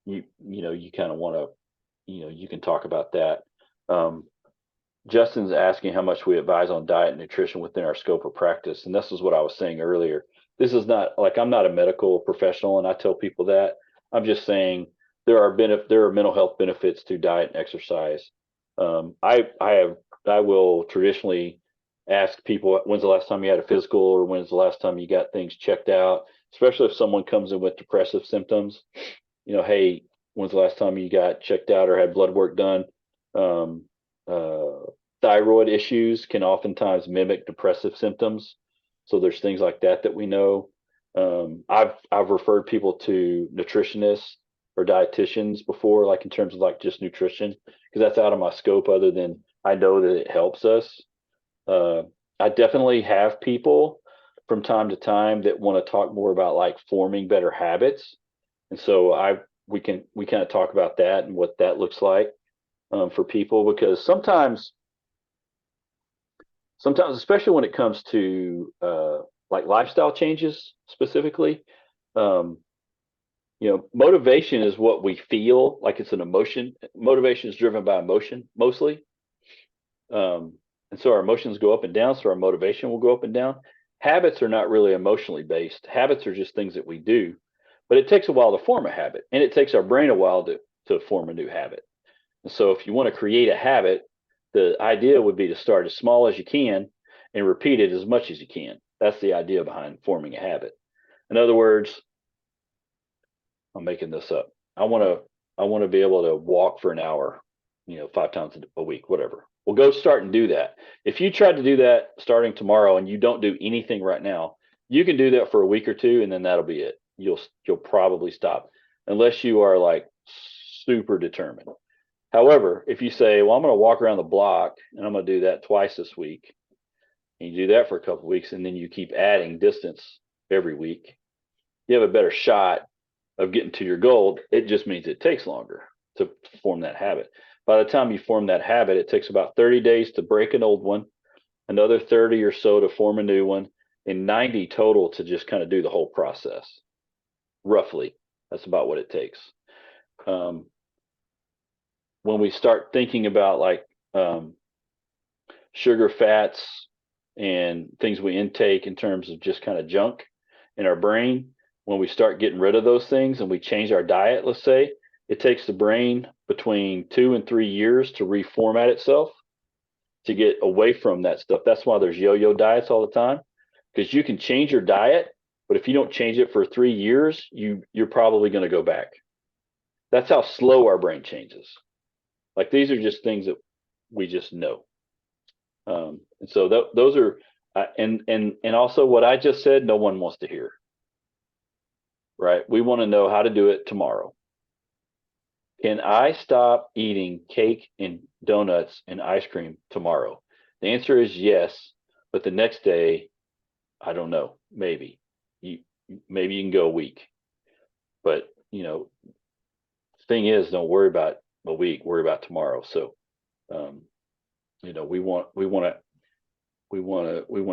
you kind of want to, you can talk about that. Um, Justin's asking how much we advise on diet and nutrition within our scope of practice. And this is what I was saying earlier. This is not like, I'm not a medical professional and I tell people that. I'm just saying there are mental health benefits to diet and exercise. I will traditionally ask people, when's the last time you had a physical, or when's the last time you got things checked out, especially if someone comes in with depressive symptoms. Hey, when's the last time you got checked out or had blood work done? Um, Thyroid issues can oftentimes mimic depressive symptoms. So there's things like that we know. I've referred people to nutritionists or dietitians before, like in terms of like just nutrition, because that's out of my scope, other than I know that it helps us. I definitely have people from time to time that want to talk more about like forming better habits. And so we kind of talk about that and what that looks like for people, because sometimes, especially when it comes to like lifestyle changes specifically, um, motivation is what we feel like. It's an emotion. Motivation is driven by emotion mostly. And so our emotions go up and down. So our motivation will go up and down. Habits are not really emotionally based. Habits are just things that we do, but it takes a while to form a habit, and it takes our brain a while to form a new habit. And so if you want to create a habit, the idea would be to start as small as you can and repeat it as much as you can. That's the idea behind forming a habit. In other words, I'm making this up. I want to be able to walk for an hour, 5 times a week, whatever. Well, go start and do that. If you try to do that starting tomorrow and you don't do anything right now, you can do that for a week or two, and then that'll be it. You'll probably stop unless you are like super determined. However, if you say, well, I'm going to walk around the block and I'm going to do that twice this week, and you do that for a couple of weeks, and then you keep adding distance every week, you have a better shot of getting to your goal. It just means it takes longer to form that habit. By the time you form that habit, it takes about 30 days to break an old one, another 30 or so to form a new one, and 90 total to just kind of do the whole process. Roughly, that's about what it takes. When we start thinking about like sugar, fats, and things we intake in terms of just kind of junk in our brain, when we start getting rid of those things and we change our diet, let's say, it takes the brain between 2 and 3 years to reformat itself, to get away from that stuff. That's why there's yo-yo diets all the time, because you can change your diet, but if you don't change it for 3 years, you're probably going to go back. That's how slow our brain changes. Like, these are just things that we just know. And so those are, and also what I just said, no one wants to hear, right? We want to know how to do it tomorrow. Can I stop eating cake and donuts and ice cream tomorrow? The answer is yes, but the next day, I don't know, maybe maybe you can go a week, but thing is, don't worry about a week, worry about tomorrow. So, we want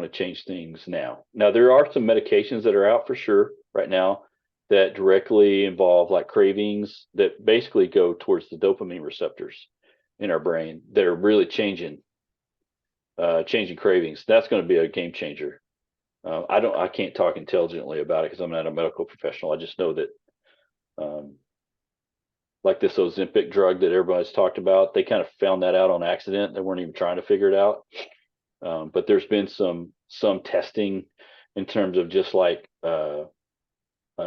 to change things now. Now, there are some medications that are out for sure right now that directly involve like cravings that basically go towards the dopamine receptors in our brain that are really changing cravings. That's going to be a game changer. I can't talk intelligently about it because I'm not a medical professional. I just know that, like this Ozempic drug that everybody's talked about, they kind of found that out on accident. They weren't even trying to figure it out. But there's been some testing in terms of just like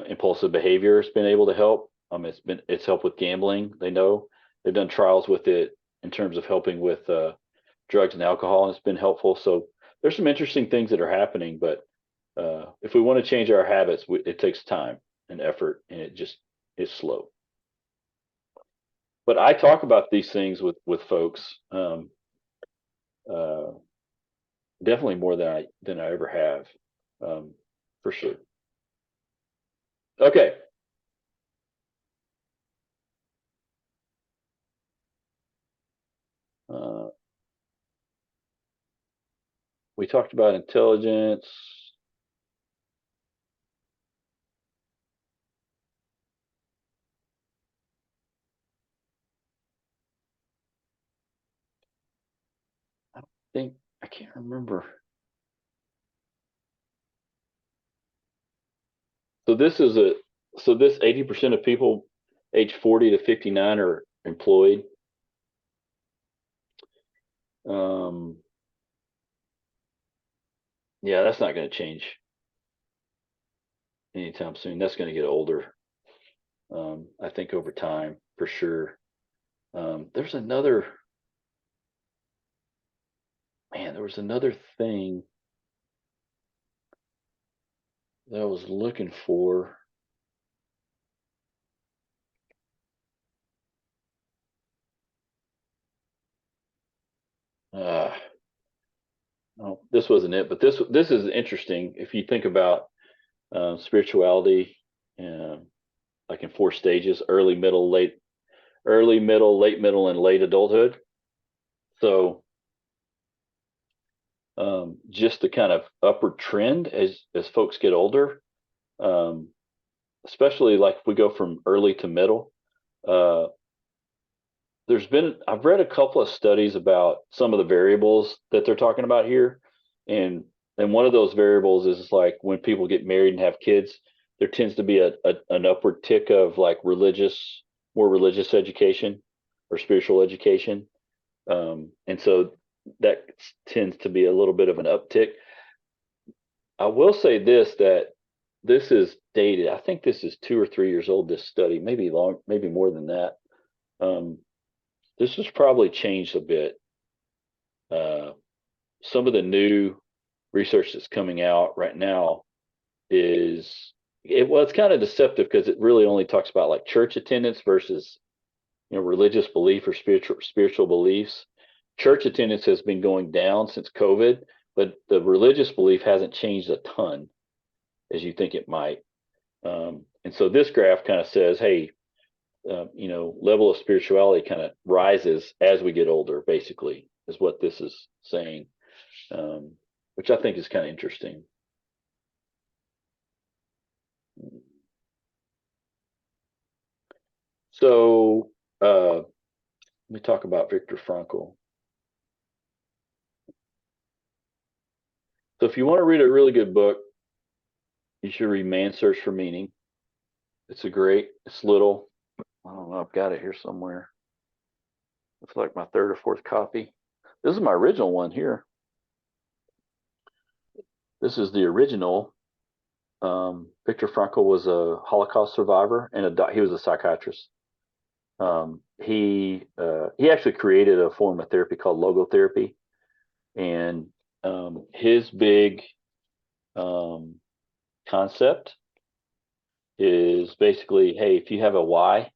impulsive behavior has been able to help. It's helped with gambling. They know they've done trials with it in terms of helping with drugs and alcohol, and it's been helpful. So there's some interesting things that are happening. But if we want to change our habits, it takes time and effort, and it's slow. But I talk about these things with folks. definitely more than I ever have, for sure. Okay. Uh, we talked about intelligence. I think I can't remember. So this is a so this 80% of people age 40 to 59 are employed. Um, yeah, that's not going to change anytime soon. That's going to get older. I think over time for sure. There's another man. There was another thing that I was looking for. Uh, oh, this wasn't it, but this is interesting. If you think about spirituality, um, like in 4 stages: early, middle, late middle, and late adulthood. So just the kind of upward trend as folks get older, um, especially like if we go from early to middle. Uh, I've read a couple of studies about some of the variables that they're talking about here, and one of those variables is like when people get married and have kids, there tends to be an upward tick of like more religious education or spiritual education, and so that tends to be a little bit of an uptick. I will say this, that this is dated. I think this is 2 or 3 years old. This study, maybe more than that. Um, this has probably changed a bit. Uh, some of the new research that's coming out right now it's kind of deceptive because it really only talks about like church attendance versus religious belief or spiritual beliefs. Church attendance has been going down since COVID, but the religious belief hasn't changed a ton as you think it might. And so this graph kind of says, hey, level of spirituality kind of rises as we get older, basically, is what this is saying, which I think is kind of interesting. So let me talk about Viktor Frankl. So if you want to read a really good book, you should read Man's Search for Meaning. It's little. I don't know, I've got it here somewhere. It's like my third or fourth copy. This is my original one here. This is the original. Viktor Frankl was a Holocaust survivor and he was a psychiatrist. He actually created a form of therapy called logotherapy, and his big concept is basically, hey, if you have a why,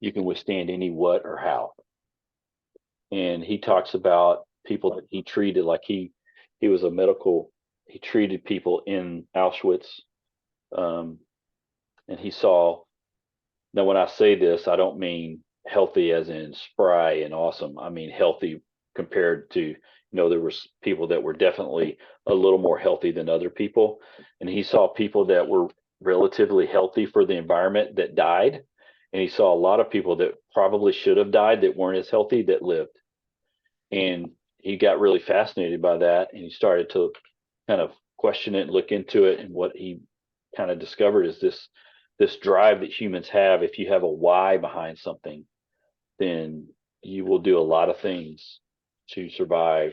you can withstand any what or how. And he talks about people that he treated, like he was he treated people in Auschwitz, um, and he saw. Now, when I say this, I don't mean healthy as in spry and awesome. I mean healthy compared to, there was people that were definitely a little more healthy than other people. And he saw people that were relatively healthy for the environment that died. And he saw a lot of people that probably should have died that weren't as healthy that lived. And he got really fascinated by that. And he started to kind of question it and look into it. And what he kind of discovered is this drive that humans have. If you have a why behind something, then you will do a lot of things to survive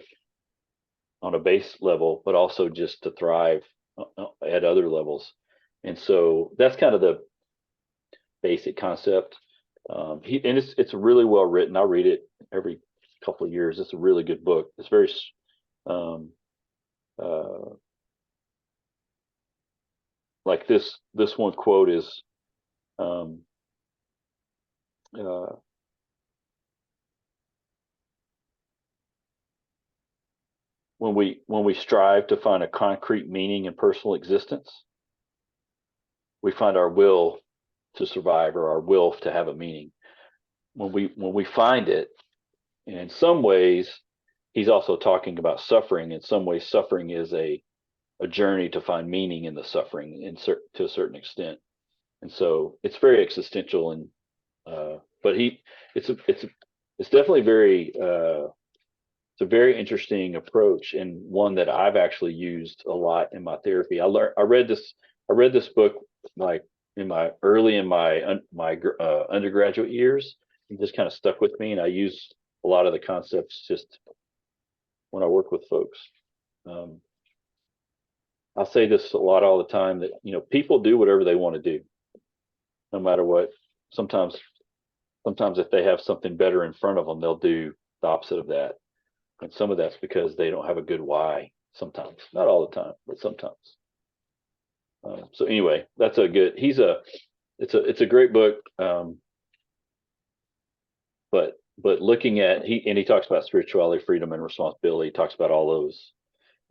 on a base level, but also just to thrive at other levels. And so that's kind of the basic concept. And it's really well written. I read it every couple of years. It's a really good book. It's very um, uh, like this one quote is um, uh, when we strive to find a concrete meaning in personal existence, we find our will to survive or our will to have a meaning. When we find it, and in some ways, he's also talking about suffering. In some ways, suffering is a journey to find meaning in the suffering to a certain extent. And so it's very existential, and but it's definitely very it's a very interesting approach, and one that I've actually used a lot in my therapy. I read this book like in my undergraduate years. It just kind of stuck with me, and I use a lot of the concepts just when I work with folks. Um, I say this a lot all the time that people do whatever they want to do, no matter what. Sometimes if they have something better in front of them, they'll do the opposite of that. And some of that's because they don't have a good why. Sometimes, not all the time, but sometimes. So anyway, that's a good. It's a great book. But looking at he talks about spirituality, freedom, and responsibility. He talks about all those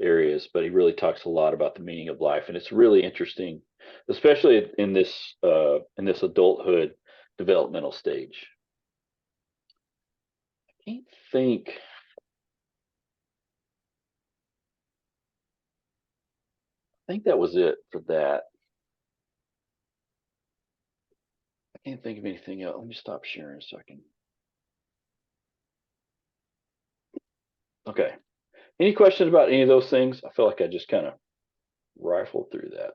areas, but he really talks a lot about the meaning of life, and it's really interesting, especially in this adulthood developmental stage. I can't think. I think that was it for that. I can't think of anything else. Let me stop sharing so I can. Okay. Any questions about any of those things? I feel like I just kind of rifled through that.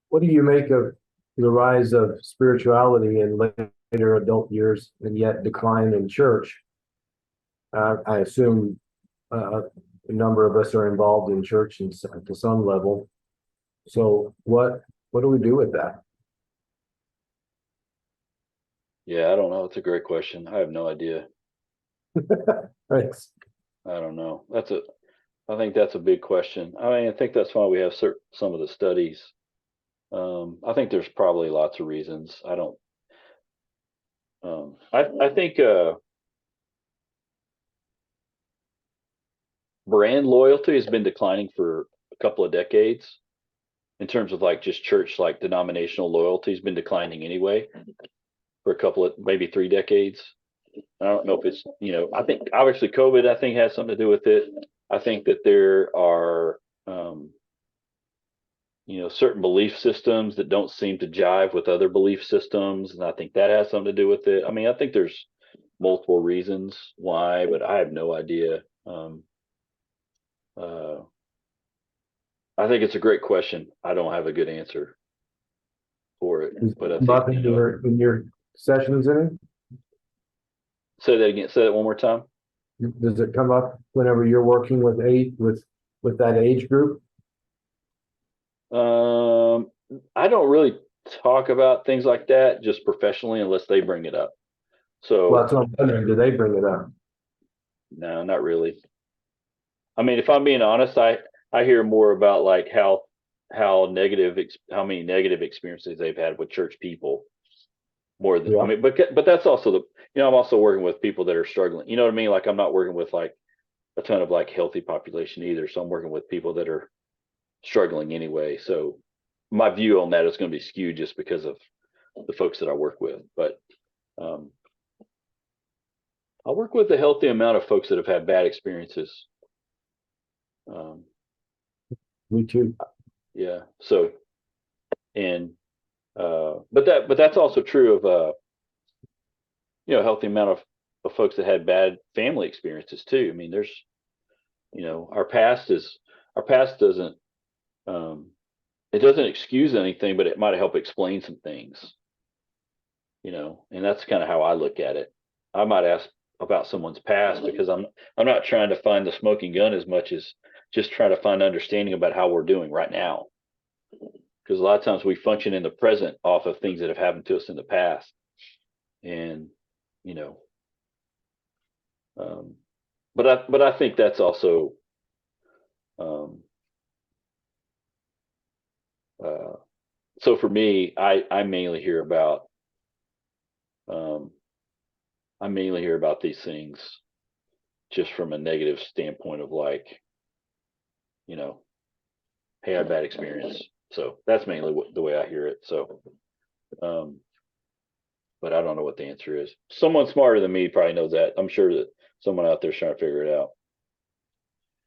What do you make of the rise of spirituality in later adult years and yet decline in church? I assume a number of us are involved in church to some level. So what do we do with that? Yeah, I don't know. It's a great question. I have no idea. Thanks. I don't know. I think that's a big question. I mean, I think that's why we have some of the studies. I think there's probably lots of reasons. I don't. I think brand loyalty has been declining for a couple of decades. In terms of like just church, like denominational loyalty has been declining anyway for a couple of maybe 3 decades. I don't know if it's I think obviously COVID I think has something to do with it. I think that there are certain belief systems that don't seem to jive with other belief systems, and I think that has something to do with it. I mean, I think there's multiple reasons why, but I have no idea. Uh, I think it's a great question. I don't have a good answer for it, but I think In your sessions in it, say that again. Say that one more time. does it come up whenever you're working with that age group? I don't really talk about things like that just professionally unless they bring it up. So Well, that's what I'm wondering. Do they bring it up? no, not really. I mean, if I'm being honest, I hear more about like how many negative experiences they've had with church people more than I mean, but that's also I'm also working with people that are struggling. You know what I mean? Like I'm not working with like a ton of like healthy population either. So I'm working with people that are struggling anyway. So my view on that is going to be skewed just because of the folks that I work with. But I work with a healthy amount of folks that have had bad experiences. Me too. Yeah. So, and but that's also true of a healthy amount of folks that had bad family experiences too. I mean, there's our past doesn't it doesn't excuse anything, but it might help explain some things. And that's kind of how I look at it. I might ask about someone's past because I'm not trying to find the smoking gun as much as just trying to find understanding about how we're doing right now. Because a lot of times we function in the present off of things that have happened to us in the past. And, but I think that's also, so for me, I mainly hear about, I mainly hear about these things just from a negative standpoint of like, you know, hey, I had a bad experience. So that's mainly the way I hear it. So, um, but I don't know what the answer is. Someone smarter than me probably knows that. I'm sure that someone out there's trying to figure it out.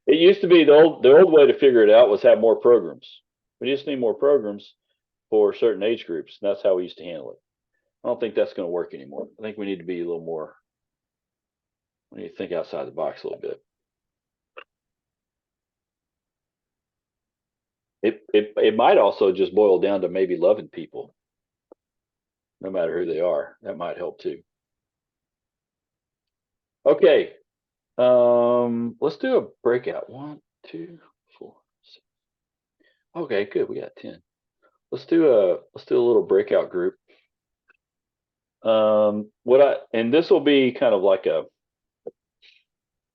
It used to be the old way to figure it out was have more programs. We just need more programs for certain age groups. And that's how we used to handle it. I don't think that's going to work anymore. I think we need to be a little more. We need to think outside the box a little bit. It might also just boil down to maybe loving people, no matter who they are. That might help too. Okay. Let's do a breakout. 1, 2, 4, 6. Okay, good. We got 10. Let's do a little breakout group. And this will be kind of like there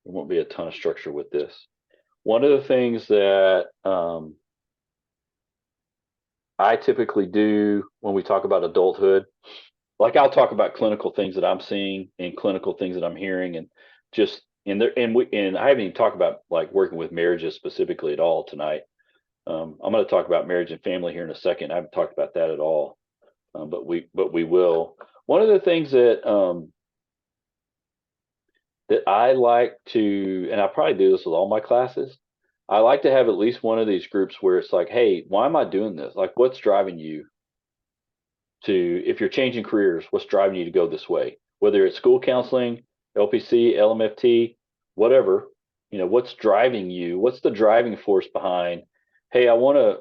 won't be a ton of structure with this. One of the things that I typically do when we talk about adulthood, like I'll talk about clinical things that I'm seeing and clinical things that I'm hearing, and just and I haven't even talked about like working with marriages specifically at all tonight. I'm going to talk about marriage and family here in a second. I haven't talked about that at all, but we will. One of the things that I like to, and I probably do this with all my classes, I like to have at least one of these groups where it's like, hey, why am I doing this? Like, what's driving you to, if you're changing careers, what's driving you to go this way? Whether it's school counseling, LPC, LMFT, whatever, what's driving you? What's the driving force behind, hey, I want to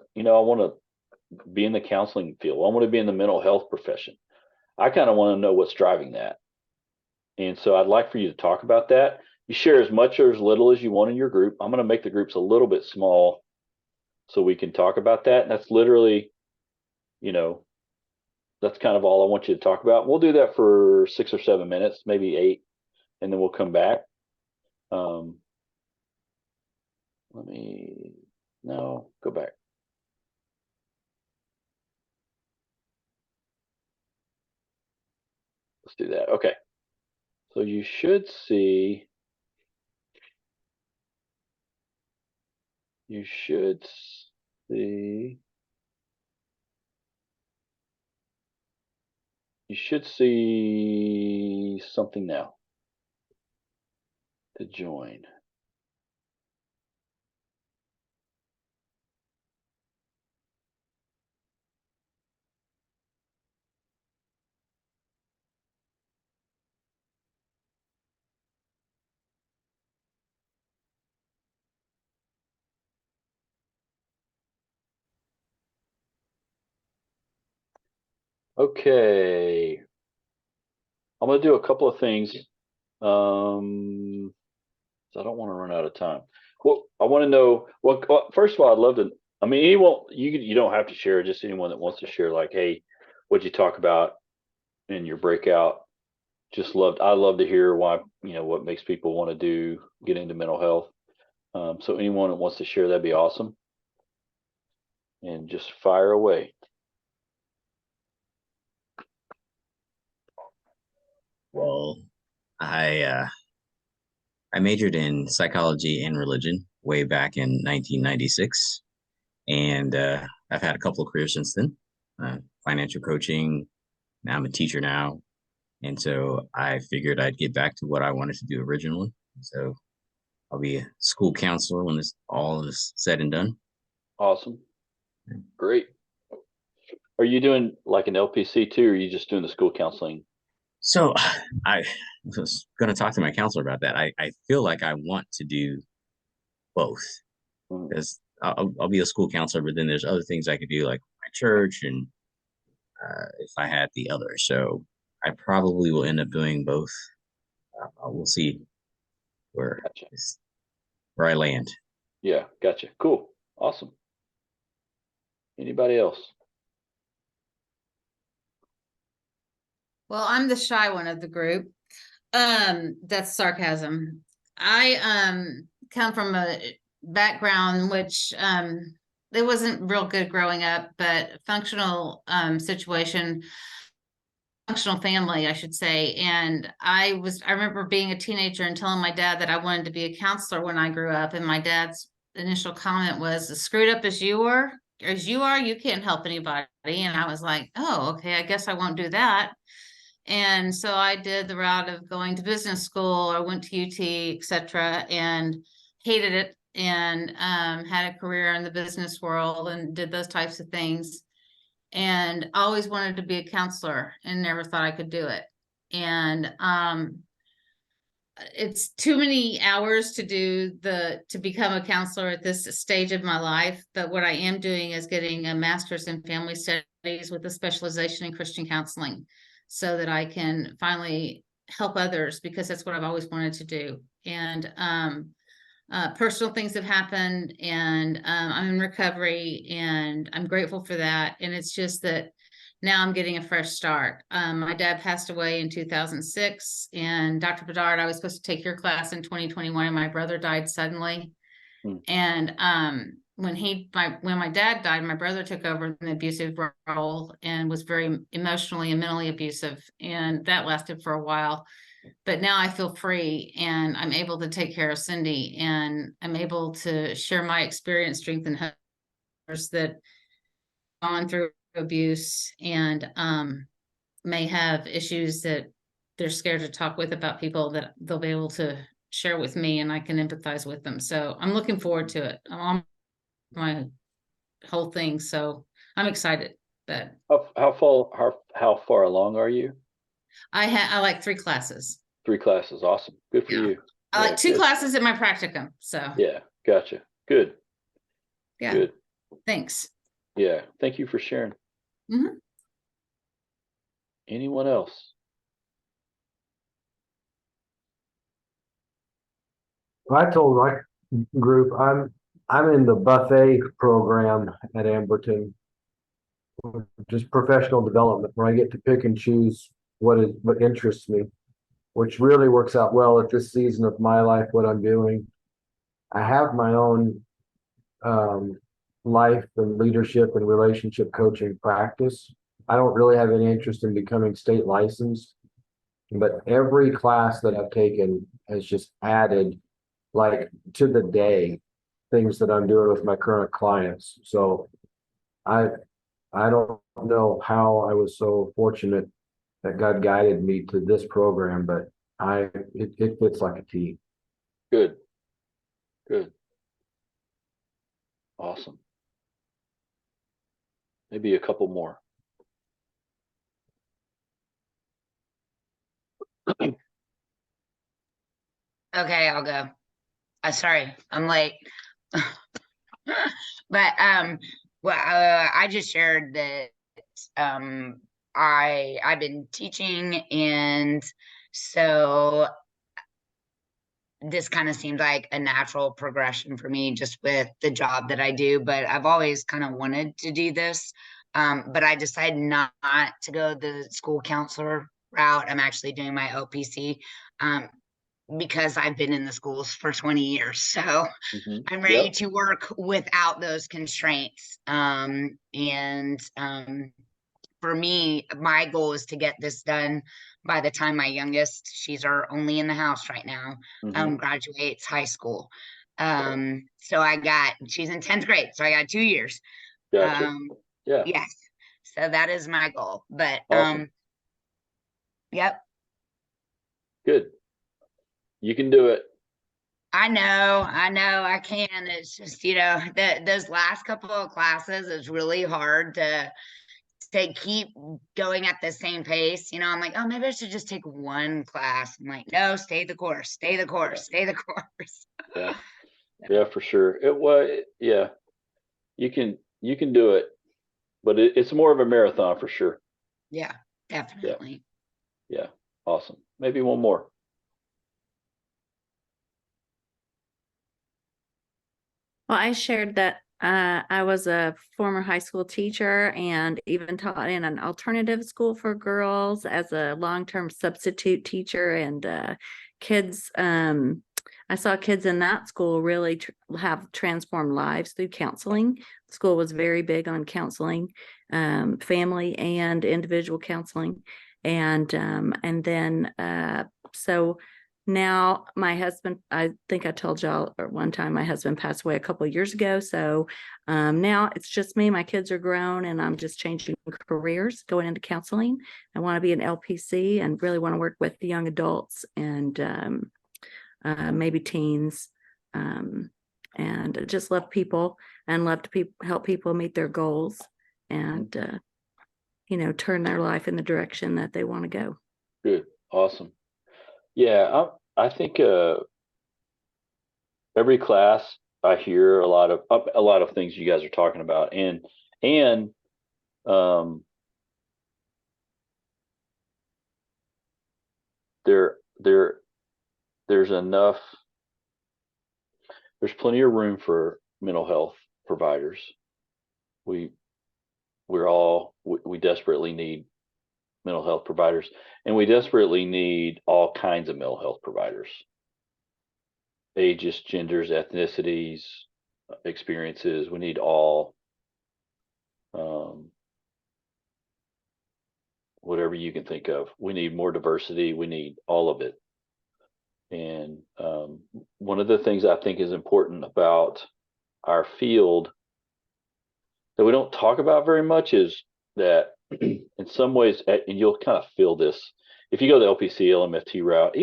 be in the counseling field. I want to be in the mental health profession. I kind of want to know what's driving that. And so I'd like for you to talk about that. You share as much or as little as you want in your group. I'm going to make the groups a little bit small so we can talk about that. And that's literally, that's kind of all I want you to talk about. We'll do that for 6 or 7 minutes, maybe 8, and then we'll come back. No, go back. Let's do that. Okay. So you should see, you should see something now to join. Okay. I'm going to do a couple of things. So I don't want to run out of time. Well, I want to know, well, first of all, I'd love to, I mean, anyone, you don't have to share, just anyone that wants to share, like, hey, what'd you talk about in your breakout? I love to hear why, what makes people want to get into mental health. So anyone that wants to share, that'd be awesome. And just fire away. Well, I majored in psychology and religion way back in 1996, and I've had a couple of careers since then. Financial coaching. Now I'm a teacher now, and so I figured I'd get back to what I wanted to do originally. So I'll be a school counselor when this all is said and done. Awesome. Great. Are you doing like an LPC too, or are you just doing the school counseling? So I was going to talk to my counselor about that. I feel like I want to do both because I'll be a school counselor, but then there's other things I could do like my church and if I had the other. So I probably will end up doing both. We'll see where Gotcha. where I land. Yeah, gotcha. Cool. Awesome. Anybody else? Well, I'm the shy one of the group. That's sarcasm. I come from a background which it wasn't real good growing up, but functional situation. dysfunctional family, I should say. And I remember being a teenager and telling my dad that I wanted to be a counselor when I grew up. And my dad's initial comment was, as screwed up as you are, you can't help anybody. And I was like, oh, okay, I guess I won't do that. And so I did the route of going to business school. I went to UT, etc., and hated it, and had a career in the business world and did those types of things, and always wanted to be a counselor and never thought I could do it. And it's too many hours to become a counselor at this stage of my life. But what I am doing is getting a master's in family studies with a specialization in Christian counseling, so that I can finally help others, because that's what I've always wanted to do. And personal things have happened, and I'm in recovery, and I'm grateful for that. And it's just that now I'm getting a fresh start. My dad passed away in 2006, and Dr. Bedard, I was supposed to take your class in 2021, and my brother died suddenly. Hmm. And when my dad died, my brother took over an abusive role and was very emotionally and mentally abusive, and that lasted for a while. But now I feel free, and I'm able to take care of Cindy, and I'm able to share my experience, strength, and others that gone through abuse and may have issues that they're scared to talk with about people, that they'll be able to share with me, and I can empathize with them. So I'm looking forward to it. I'm on my whole thing, so I'm excited. That How far along are you? I like 3 classes. 3 classes. Awesome. Good for Yeah. you. I Yeah, like 2 good. classes at my practicum. So Yeah, gotcha. Good. yeah, Good. thanks. Yeah. Thank you for sharing. Mhm. Anyone else? I told my group, I'm in the buffet program at Amberton. Just professional development, where I get to pick and choose what interests me, which really works out well at this season of my life, what I'm doing. I have my own life and leadership and relationship coaching practice. I don't really have any interest in becoming state licensed, but every class that I've taken has just added, like, to the day, things that I'm doing with my current clients. So I don't know how I was so fortunate that God guided me to this program, but it fits like a T. Good. Good. Awesome. Maybe a couple more. Okay, I'll go. Sorry, I'm late. But well, I just shared that I've been teaching, and so this kind of seemed like a natural progression for me, just with the job that I do. But I've always kind of wanted to do this. But I decided not to go the school counselor route. I'm actually doing my OPC. Because I've been in the schools for 20 years. So I'm ready Yep. to work without those constraints. For me, my goal is to get this done by the time my youngest, she's our only in the house right now, Mhm. graduates high school. So she's in 10th grade. So I got 2 years. Gotcha. Yeah. Yes. So that is my goal. But Awesome. yep. Good. You can do it. I know I can. It's just, those last couple of classes is really hard to keep going at the same pace. I'm like, oh, maybe I should just take one class. I'm like, no, stay the course, stay the course, stay the course. Yeah. Yeah, for sure. Yeah. You can do it, but it's more of a marathon for sure. Yeah, definitely. Yeah. Awesome. Maybe one more. Well, I shared that I was a former high school teacher and even taught in an alternative school for girls as a long-term substitute teacher. And kids, I saw kids in that school really have transformed lives through counseling. The school was very big on counseling, family and individual counseling. And then so now my husband, I think I told y'all at one time, my husband passed away a couple of years ago. So now it's just me. My kids are grown, and I'm just changing careers, going into counseling. I want to be an LPC and really want to work with the young adults and maybe teens, and just love people and love to help people meet their goals and turn their life in the direction that they want to go. Good. Awesome. Yeah, I think every class I hear a lot of things you guys are talking about, and um, there there's enough. There's plenty of room for mental health providers. We desperately need mental health providers, and we desperately need all kinds of mental health providers. Ages, genders, ethnicities, experiences. We need all, whatever you can think of. We need more diversity. We need all of it. And one of the things I think is important about our field that we don't talk about very much is that in some ways, and you'll kind of feel this, if you go the LPC, LMFT route,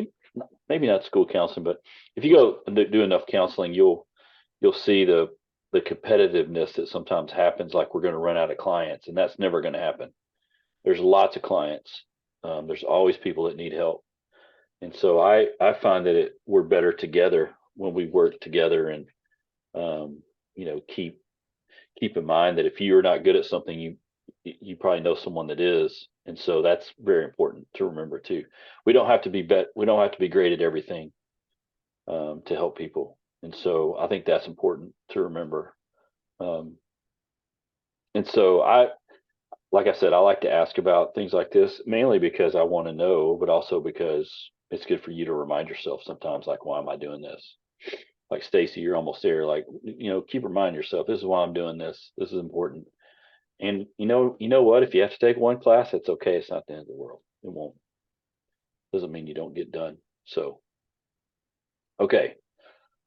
maybe not school counseling, but if you go do enough counseling, you'll see the competitiveness that sometimes happens, like we're going to run out of clients, and that's never going to happen. There's lots of clients. There's always people that need help. And so I find that we're better together when we work together, and keep in mind that if you're not good at something, you probably know someone that is. And so that's very important to remember too. We don't have to be great at everything to help people. And so I think that's important to remember. And so like I said, I like to ask about things like this, mainly because I want to know, but also because it's good for you to remind yourself sometimes, like, why am I doing this? Like Stacy, you're almost there. Like, keep reminding yourself, this is why I'm doing this. This is important. And you know what? If you have to take one class, it's okay. It's not the end of the world. It won't. Doesn't mean you don't get done. So, okay.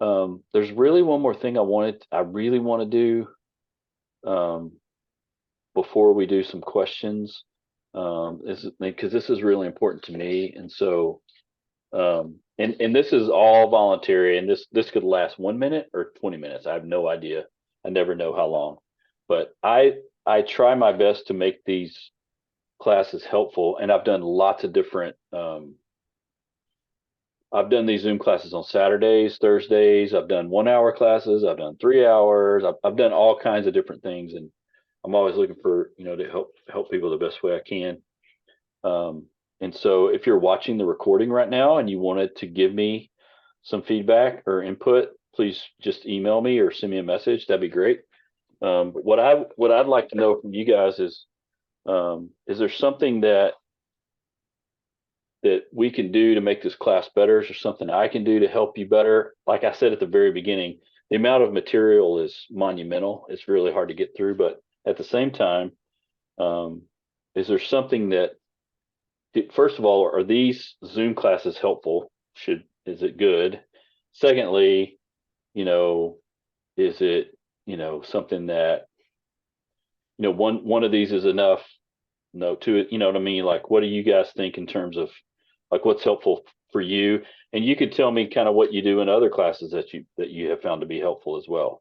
There's really one more thing I really want to do before we do some questions. Because this is really important to me. And so, and this is all voluntary, and this could last 1 minute or 20 minutes. I have no idea. I never know how long, but I try my best to make these classes helpful, and I've done lots of different. I've done these Zoom classes on Saturdays, Thursdays. I've done 1 hour classes. I've done 3 hours. I've done all kinds of different things, and I'm always looking for to help people the best way I can. And so if you're watching the recording right now and you wanted to give me some feedback or input, please just email me or send me a message. That'd be great. But what I'd like to know from you guys is there something that we can do to make this class better? Is there something I can do to help you better? Like I said at the very beginning, the amount of material is monumental. It's really hard to get through, but at the same time, is there something that, first of all, are these Zoom classes helpful? Is it good? Secondly, is it, something that, one of these is enough? No, to, you know what I mean? Like, what do you guys think in terms of like what's helpful for you? And you could tell me kind of what you do in other classes that you have found to be helpful as well.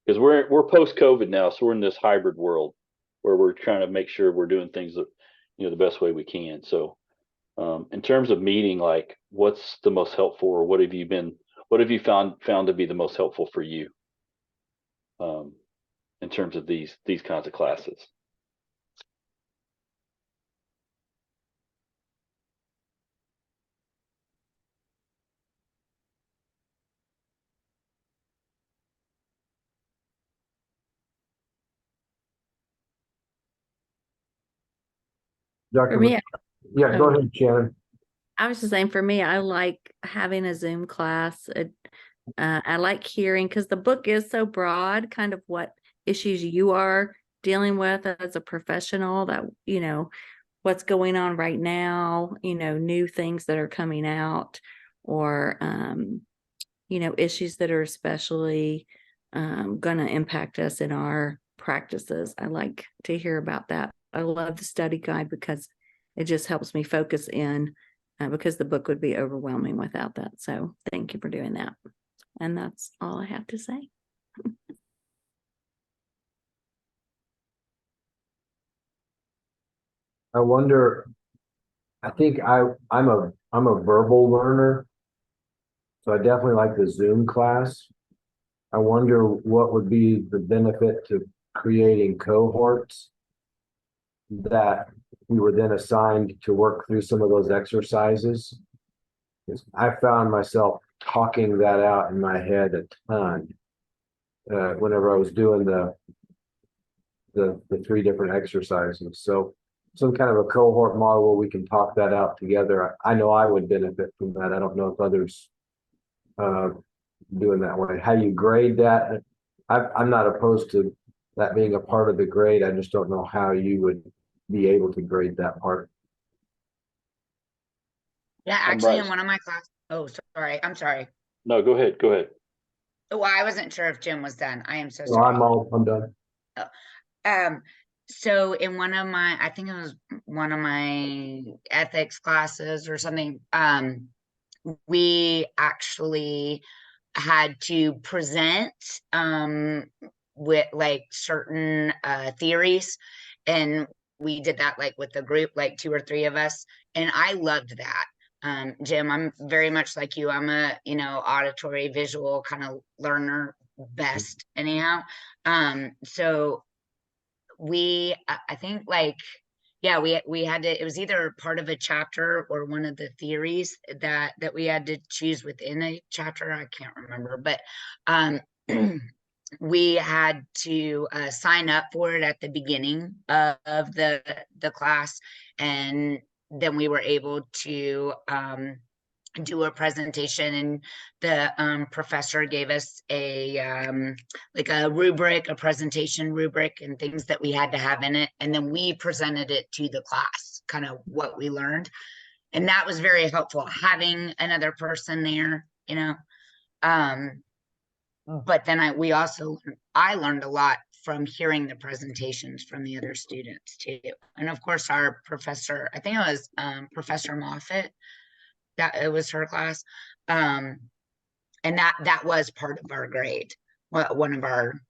Because we're post COVID now, so we're in this hybrid world where we're trying to make sure we're doing things that, the best way we can. So in terms of meeting, like, what's the most helpful, or what have you found to be the most helpful for you in terms of these kinds of classes? For Dr. me, Yeah, go ahead, Shannon. I was just saying, for me, I like having a Zoom class. I like hearing, because the book is so broad, kind of what issues you are dealing with as a professional, that, what's going on right now, new things that are coming out, or, issues that are especially going to impact us in our practices. I like to hear about that. I love the study guide because it just helps me focus in, because the book would be overwhelming without that. So thank you for doing that. And that's all I have to say. I wonder, I think I'm a verbal learner. So I definitely like the Zoom class. I wonder what would be the benefit to creating cohorts that we were then assigned to work through some of those exercises. I found myself talking that out in my head a ton whenever I was doing the 3 different exercises. So some kind of a cohort model where we can talk that out together. I know I would benefit from that. I don't know if others doing that way. How you grade that, I'm not opposed to that being a part of the grade. I just don't know how you would be able to grade that part. Yeah, I'm actually, in right. one of my classes. Oh, sorry. I'm sorry. No, go ahead. Go ahead. Oh, I wasn't sure if Jim was done. I am so So sorry. I'm done. So in one of my, I think it was one of my ethics classes or something, we actually had to present with like certain theories, and we did that like with the group, like 2 or 3 of us, and I loved that. Jim, I'm very much like you. I'm a auditory visual kind of learner best anyhow. So I think like, yeah, we had to, it was either part of a chapter or one of the theories that we had to choose within a chapter. I can't remember, but we had to sign up for it at the beginning of the class, and then we were able to do a presentation, and the professor gave us a like a rubric, a presentation rubric, and things that we had to have in it, and then we presented it to the class, kind of what we learned, and that was very helpful having another person there, but then I learned a lot from hearing the presentations from the other students too, and of course our professor, I think it was Professor Moffat, that it was her class, and that was part of our grade. One of our,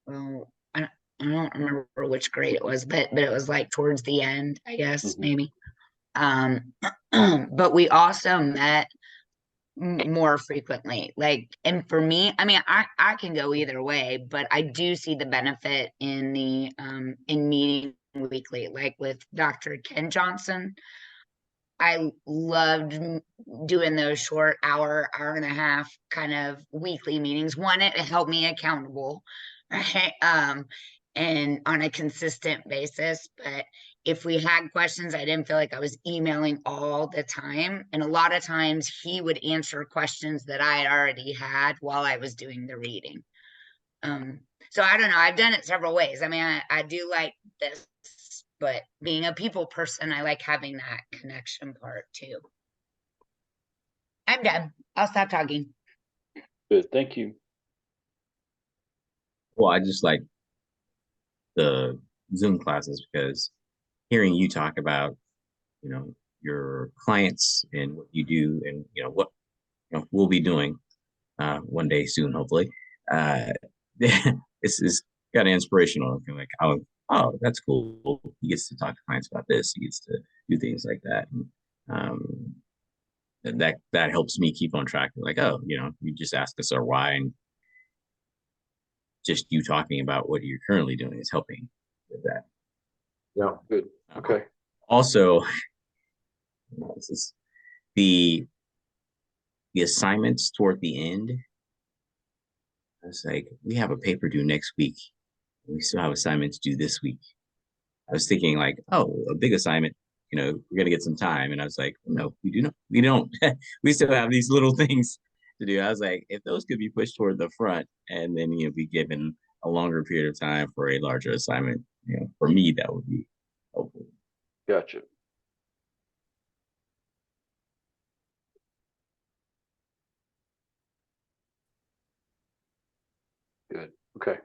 well, I don't remember which grade it was, but it was like towards the end, I guess, maybe. But we also met more frequently, like, and for me, I mean, I can go either way, but I do see the benefit in the in meeting weekly, like with Dr. Ken Johnson. I loved doing those short hour and a half kind of weekly meetings. One, it helped me accountable, right? And on a consistent basis. But if we had questions, I didn't feel like I was emailing all the time. And a lot of times he would answer questions that I already had while I was doing the reading. So I don't know. I've done it several ways. I mean, I do like this, but being a people person, I like having that connection part too. I'm done. I'll stop talking. Good. Thank you. Well, I just like the Zoom classes because hearing you talk about, your clients and what you do and, what we'll be doing one day soon, hopefully. It's kind of inspirational. Like, oh, that's cool. He gets to talk to clients about this. He gets to do things like that. And, that helps me keep on track. Like, oh, you just ask us our why, and just you talking about what you're currently doing is helping with that. Yeah. Good. Okay. Also, this is the assignments toward the end. I was like, we have a paper due next week. We still have assignments due this week. I was thinking like, oh, a big assignment, we're gonna get some time. And I was like, no, we do not. We don't. We still have these little things to do. I was like, if those could be pushed toward the front and then be given a longer period of time for a larger assignment, for me that would be helpful. Gotcha. Good. Okay.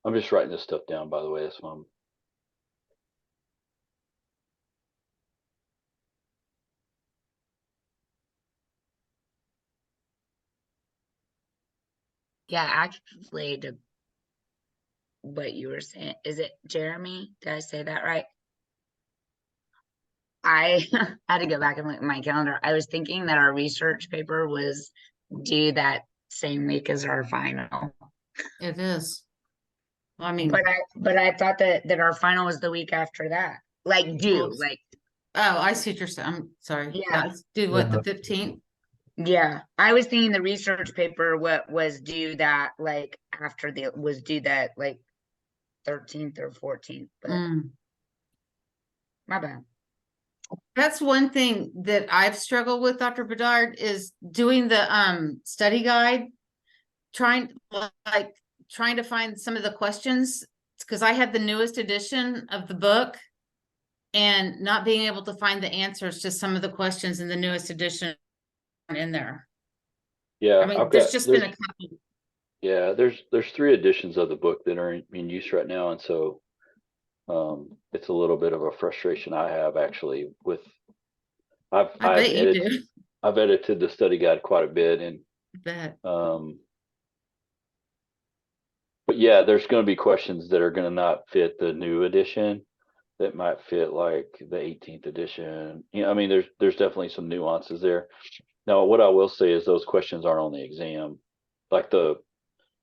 I'm just writing this stuff down, by the way. That's why I'm. Yeah, actually, to what you were saying, is it Jeremy? Did I say that right? I had to go back and look at my calendar. I was thinking that our research paper was due that same week as our final. It is. I mean, But I thought that our final was the week after that. Like due, it's- like oh, I see what you're saying. I'm sorry. Yeah. It's due what, the 15th? yeah. I was thinking the research paper what was due that like after the was due that like 13th or 14th, but Mm. my bad. That's one thing that I've struggled with, Dr. Bedard, is doing the study guide, trying to find some of the questions, because I had the newest edition of the book and not being able to find the answers to some of the questions in the newest edition in there. Yeah, I mean, I've there's got. just been a couple. Yeah, there's 3 editions of the book that are in use right now, and so it's a little bit of a frustration I have actually with. I bet you do. I've edited the study guide quite a bit, and Bet. but yeah, there's going to be questions that are going to not fit the new edition that might fit like the 18th edition. You know, I mean, there's definitely some nuances there. Now, what I will say is those questions aren't on the exam. Like the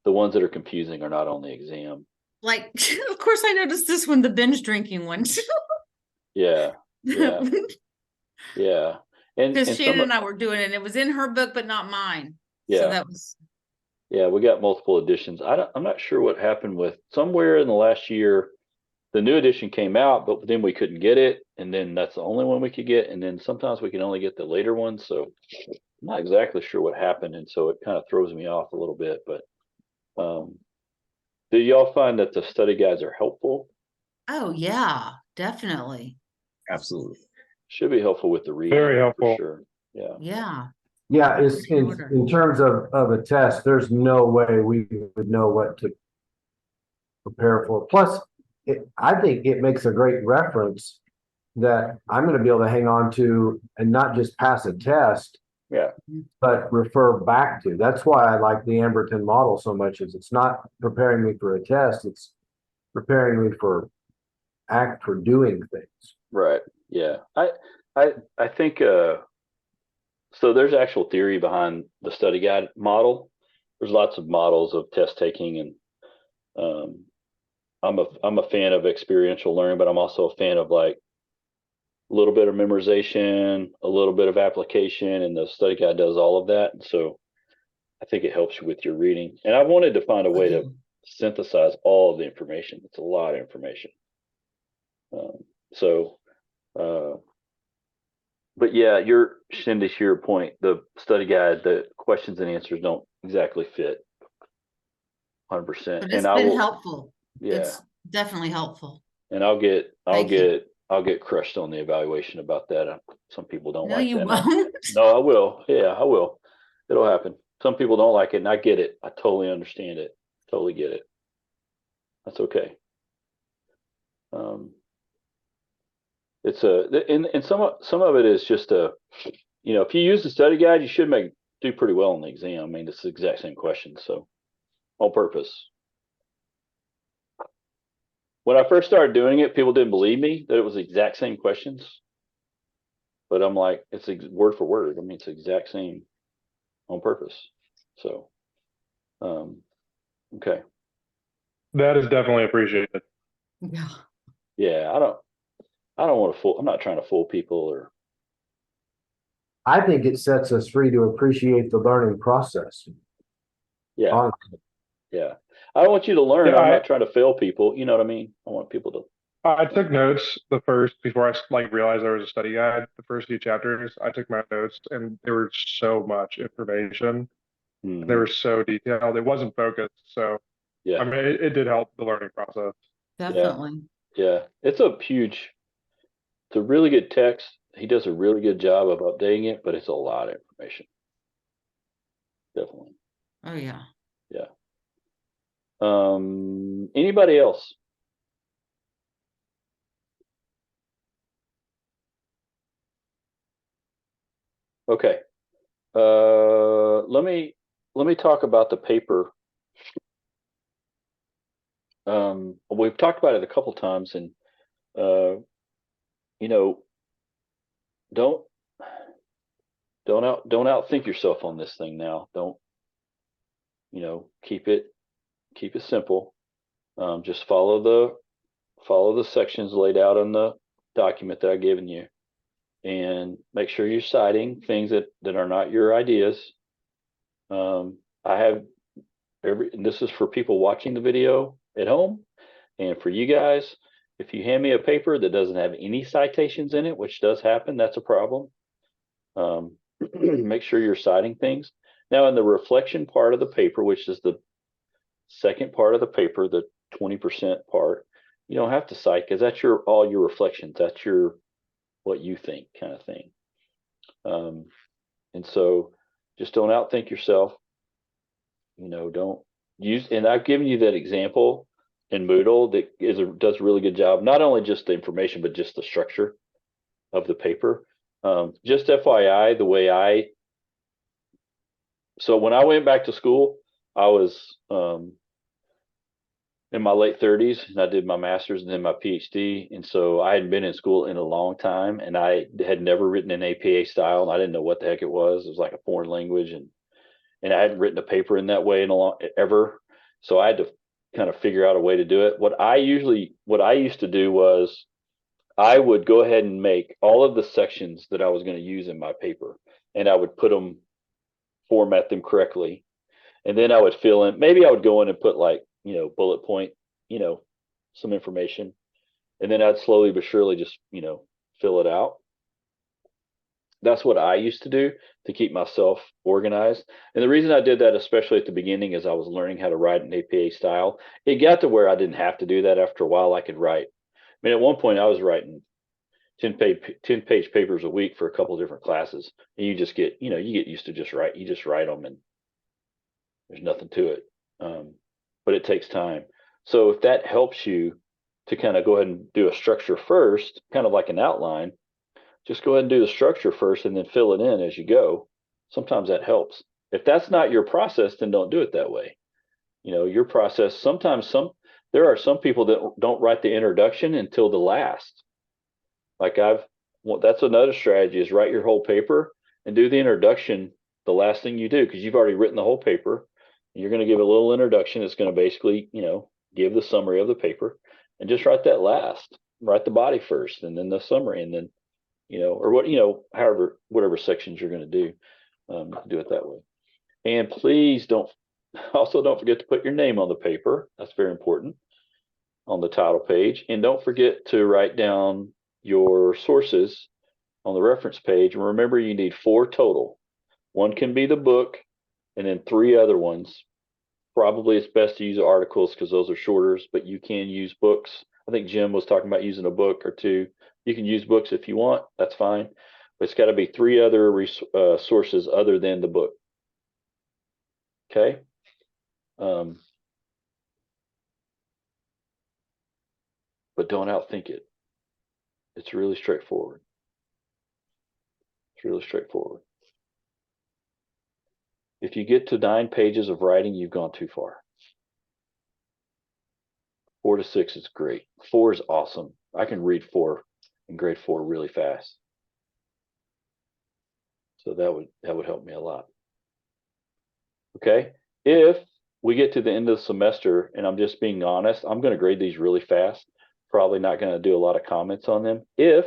ones that are confusing are not on the exam. Like, of course, I noticed this one, the binge drinking one. Yeah, yeah, yeah. And Because some Shannon and I were doing it, and it was in her book, but not mine. So yeah, that was, yeah, we got multiple editions. I'm not sure what happened with somewhere in the last year. The new edition came out, but then we couldn't get it, and then that's the only one we could get, and then sometimes we can only get the later one. So I'm not exactly sure what happened, and so it kind of throws me off a little bit. But do y'all find that the study guides are helpful? oh yeah, definitely. Absolutely. Should be helpful with the reading Very for helpful. sure. Yeah. Yeah. Yeah, it's Order. in terms of a test, there's no way we would know what to prepare for. Plus, I think it makes a great reference that I'm going to be able to hang on to and not just pass a test, Yeah. but refer back to. That's why I like the Amberton model so much. Is it's not preparing me for a test; it's preparing me for doing things. Right. Yeah. I think so there's actual theory behind the study guide model. There's lots of models of test taking, and I'm a fan of experiential learning, but I'm also a fan of like a little bit of memorization, a little bit of application, and the study guide does all of that. And so I think it helps you with your reading. And I wanted to find a way to synthesize all of the information. It's a lot of information. So but yeah, Cindy, to your point, the study guide, the questions and answers don't exactly fit 100%. But it's And I been will, helpful. yeah, It's definitely helpful. and I'll Thank you. get crushed on the evaluation about that. Some people don't No, like you that. won't. No, I will. Yeah, I will. It'll happen. Some people don't like it, and I get it. I totally understand it. Totally get it. That's okay. It's and some of it is just if you use the study guide, you should do pretty well on the exam. I mean, it's the exact same question, so on purpose. When I first started doing it, people didn't believe me that it was the exact same questions. But I'm like, it's word for word. I mean, it's the exact same on purpose. So, okay. That is definitely appreciated. Yeah. Yeah, I don't want to fool. I'm not trying to fool people or. I think it sets us free to appreciate the learning process. Yeah. Honestly. Yeah. I don't want you to learn. Yeah, I'm not trying to fail people. You know what I mean? I want people to. I took notes before I realized there was a study guide. The first few chapters, I took my notes, and there was so much information. They were so detailed. It wasn't focused. So Yeah. I mean, it did help the learning process. Definitely. Yeah. It's a really good text. He does a really good job of updating it, but it's a lot of information. Definitely. Oh, yeah. Yeah. Anybody else? Okay. Let me talk about the paper. We've talked about it a couple times, and uh, you know, don't don't outthink yourself on this thing now. Don't, keep it simple. Just follow the sections laid out on the document that I've given you, and make sure you're citing things that are not your ideas. I have and this is for people watching the video at home, and for you guys, if you hand me a paper that doesn't have any citations in it, which does happen, that's a problem. Make sure you're citing things. Now, in the reflection part of the paper, which is the second part of the paper, the 20% part, you don't have to cite, because that's all your reflections. That's what you think kind of thing. And so just don't outthink yourself. Don't use, and I've given you that example in Moodle that does a really good job, not only just the information, but just the structure of the paper. Just FYI, so when I went back to school, I was in my late 30s, and I did my master's and then my PhD. And so I hadn't been in school in a long time, and I had never written an APA style, and I didn't know what the heck it was. It was like a foreign language, and I hadn't written a paper in that way ever. So I had to kind of figure out a way to do it. What I used to do was I would go ahead and make all of the sections that I was going to use in my paper, and I would format them correctly. And then I would fill in, maybe I would go in and put like, bullet point, some information. And then I'd slowly but surely just, fill it out. That's what I used to do to keep myself organized. And the reason I did that, especially at the beginning, is I was learning how to write an APA style. It got to where I didn't have to do that. After a while, I could write. I mean, at one point I was writing 10-page papers a week for a couple of different classes. And you just get, you get used to you just write them, and there's nothing to it. But it takes time. So if that helps you to kind of go ahead and do a structure first, kind of like an outline, just go ahead and do the structure first and then fill it in as you go. Sometimes that helps. If that's not your process, then don't do it that way. Your process, there are some people that don't write the introduction until the last. Like that's another strategy, is write your whole paper and do the introduction the last thing you do, because you've already written the whole paper. You're going to give a little introduction. It's going to basically, give the summary of the paper, and just write that last. Write the body first, and then the summary, and then, or whatever sections you're going to do, do it that way. And please don't forget to put your name on the paper. That's very important, on the title page. And don't forget to write down your sources on the reference page. And remember, you need 4 total. One can be the book, and then 3 other ones. Probably it's best to use articles because those are shorter, but you can use books. I think Jim was talking about using a book or 2. You can use books if you want, that's fine. But it's got to be 3 other sources other than the book. Okay. But don't outthink it. It's really straightforward. It's really straightforward. If you get to 9 pages of writing, you've gone too far. 4 to 6 is great. 4 is awesome. I can read 4 in grade 4 really fast. So that would help me a lot. Okay. If we get to the end of the semester, and I'm just being honest, I'm going to grade these really fast. Probably not going to do a lot of comments on them. If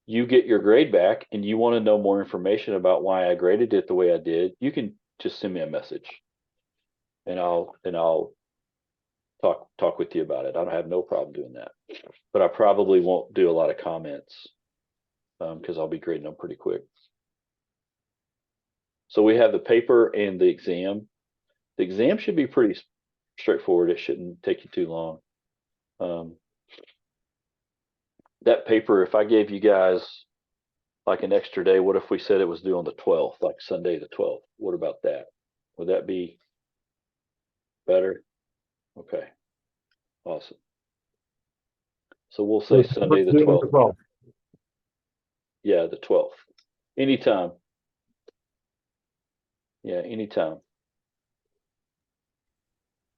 you get your grade back and you want to know more information about why I graded it the way I did, you can just send me a message, and I'll talk with you about it. I don't have no problem doing that, but I probably won't do a lot of comments because I'll be grading them pretty quick. So we have the paper and the exam. The exam should be pretty straightforward. It shouldn't take you too long. That paper, if I gave you guys like an extra day, what if we said it was due on the 12th, like Sunday the 12th? What about that? Would that be better? Okay, awesome. So we'll say Sunday the 12th. Yeah, the 12th. Anytime. Yeah, anytime.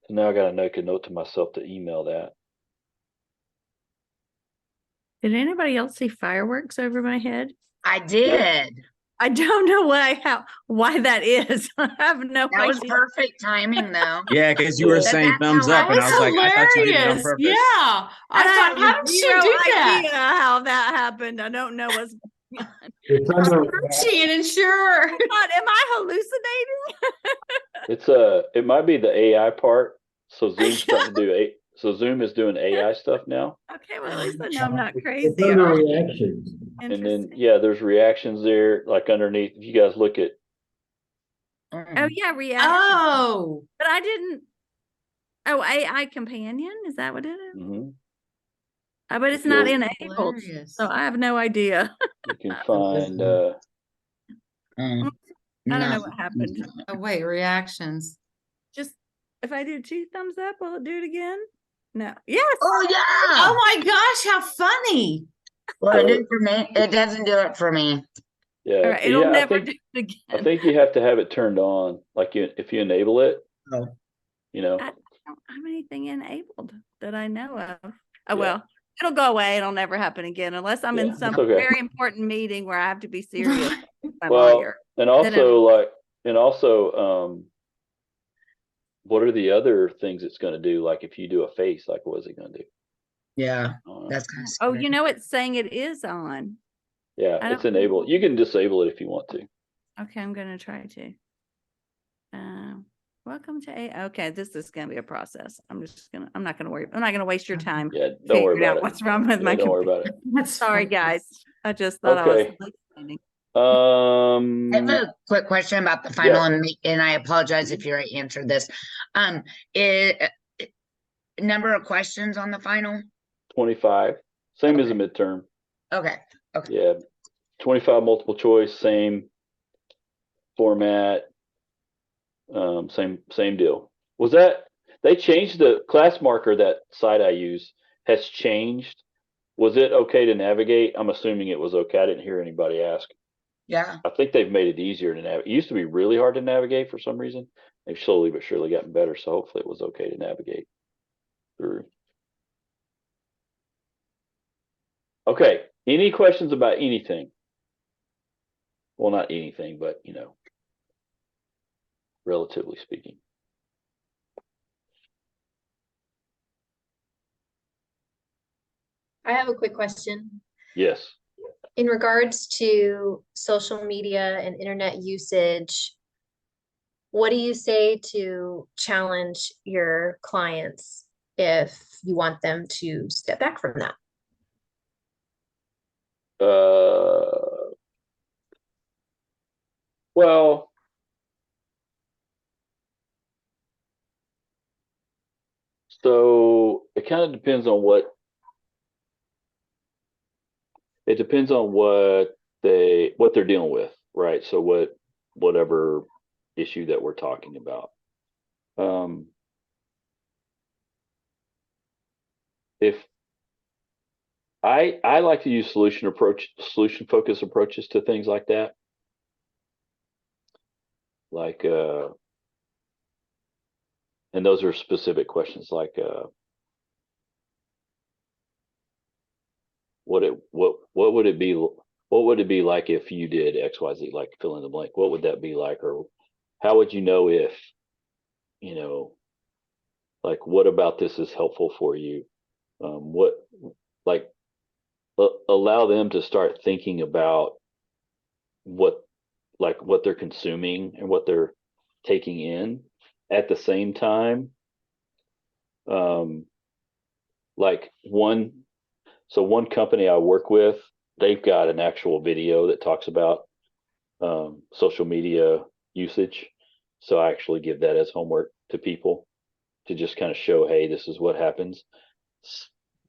So now I gotta make a note to myself to email that. Did anybody else see fireworks over my head? I did. I don't know why that is. I have no That was idea. perfect timing, though. Yeah, because you were Yeah. saying That's thumbs how up, and I was like, I thought you did it on hilarious. purpose. Yeah. I thought, how did she zero do that? idea how that happened. I don't know what's It's under, She and sure. am I hallucinating? It might be the AI part. So Zoom's starting to do so Zoom is doing AI stuff now. Okay, well, at least I know I'm not crazy. it's under All right. reactions. And then Interesting. yeah, there's reactions there, like underneath. If you guys look at Oh yeah, reaction. Oh. But I didn't. Oh, AI companion, is that what it is? mhm, But If it's not you'll- enabled, Hilarious. so I have no idea. you can find Mm. I don't know No. what happened. Oh, wait, reactions. Just if I do 2 thumbs up, will it do it again? No. Yes. Oh, yeah. Oh my gosh, how funny. Well, it did for me. It doesn't do it for me. yeah. All right. It'll Yeah, never do it again. I think you have to have it turned on. Like if you enable it, Oh. you know. I don't have anything enabled that I know of. Oh Yeah. well, it'll go away. It'll never happen again unless I'm Yeah, in some it's okay. very important meeting where I have to be serious with my Well, lawyer. and Then also what are the other things it's going to do? Like if you do a face, like what is it going to do? Yeah. I don't know. That's kind of Oh, scary. you know, it's saying it is on. Yeah, I it's don't- enabled. You can disable it if you want to. Okay, I'm gonna try to. Welcome to Okay, this is gonna be a process. I'm not gonna worry. I'm not gonna waste your time Yeah, don't worry figuring out about it. what's wrong with Yeah, my don't worry computer. about it. That's Sorry, funny. guys. I just thought I was Okay. hallucinating. I have a quick question about the final, and I apologize if you already answered this. Number of questions on the final? 25, same as a Okay. midterm. Okay. Yeah, 25 multiple choice, same format, same deal. Was that they changed the class marker? That site I use has changed. Was it okay to navigate? I'm assuming it was okay. I didn't hear anybody ask. Yeah. I think they've made it easier to navigate. It used to be really hard to navigate for some reason. They've slowly but surely gotten better. So hopefully it was okay to navigate through. Okay. Any questions about anything? Well, not anything, but relatively speaking. I have a quick question. Yes. In regards to social media and internet usage, what do you say to challenge your clients if you want them to step back from that? Well, so it kind of depends on what they're dealing with, right? So whatever issue that we're talking about. If I like to use solution focused approaches to things like that. Like and those are specific questions like what would it be like if you did XYZ, like fill in the blank, what would that be like? Or how would you know if, like what about this is helpful for you? What like allow them to start thinking about what they're consuming and what they're taking in at the same time. Like one company I work with, they've got an actual video that talks about social media usage. So I actually give that as homework to people. to just kind of show, hey, this is what happens.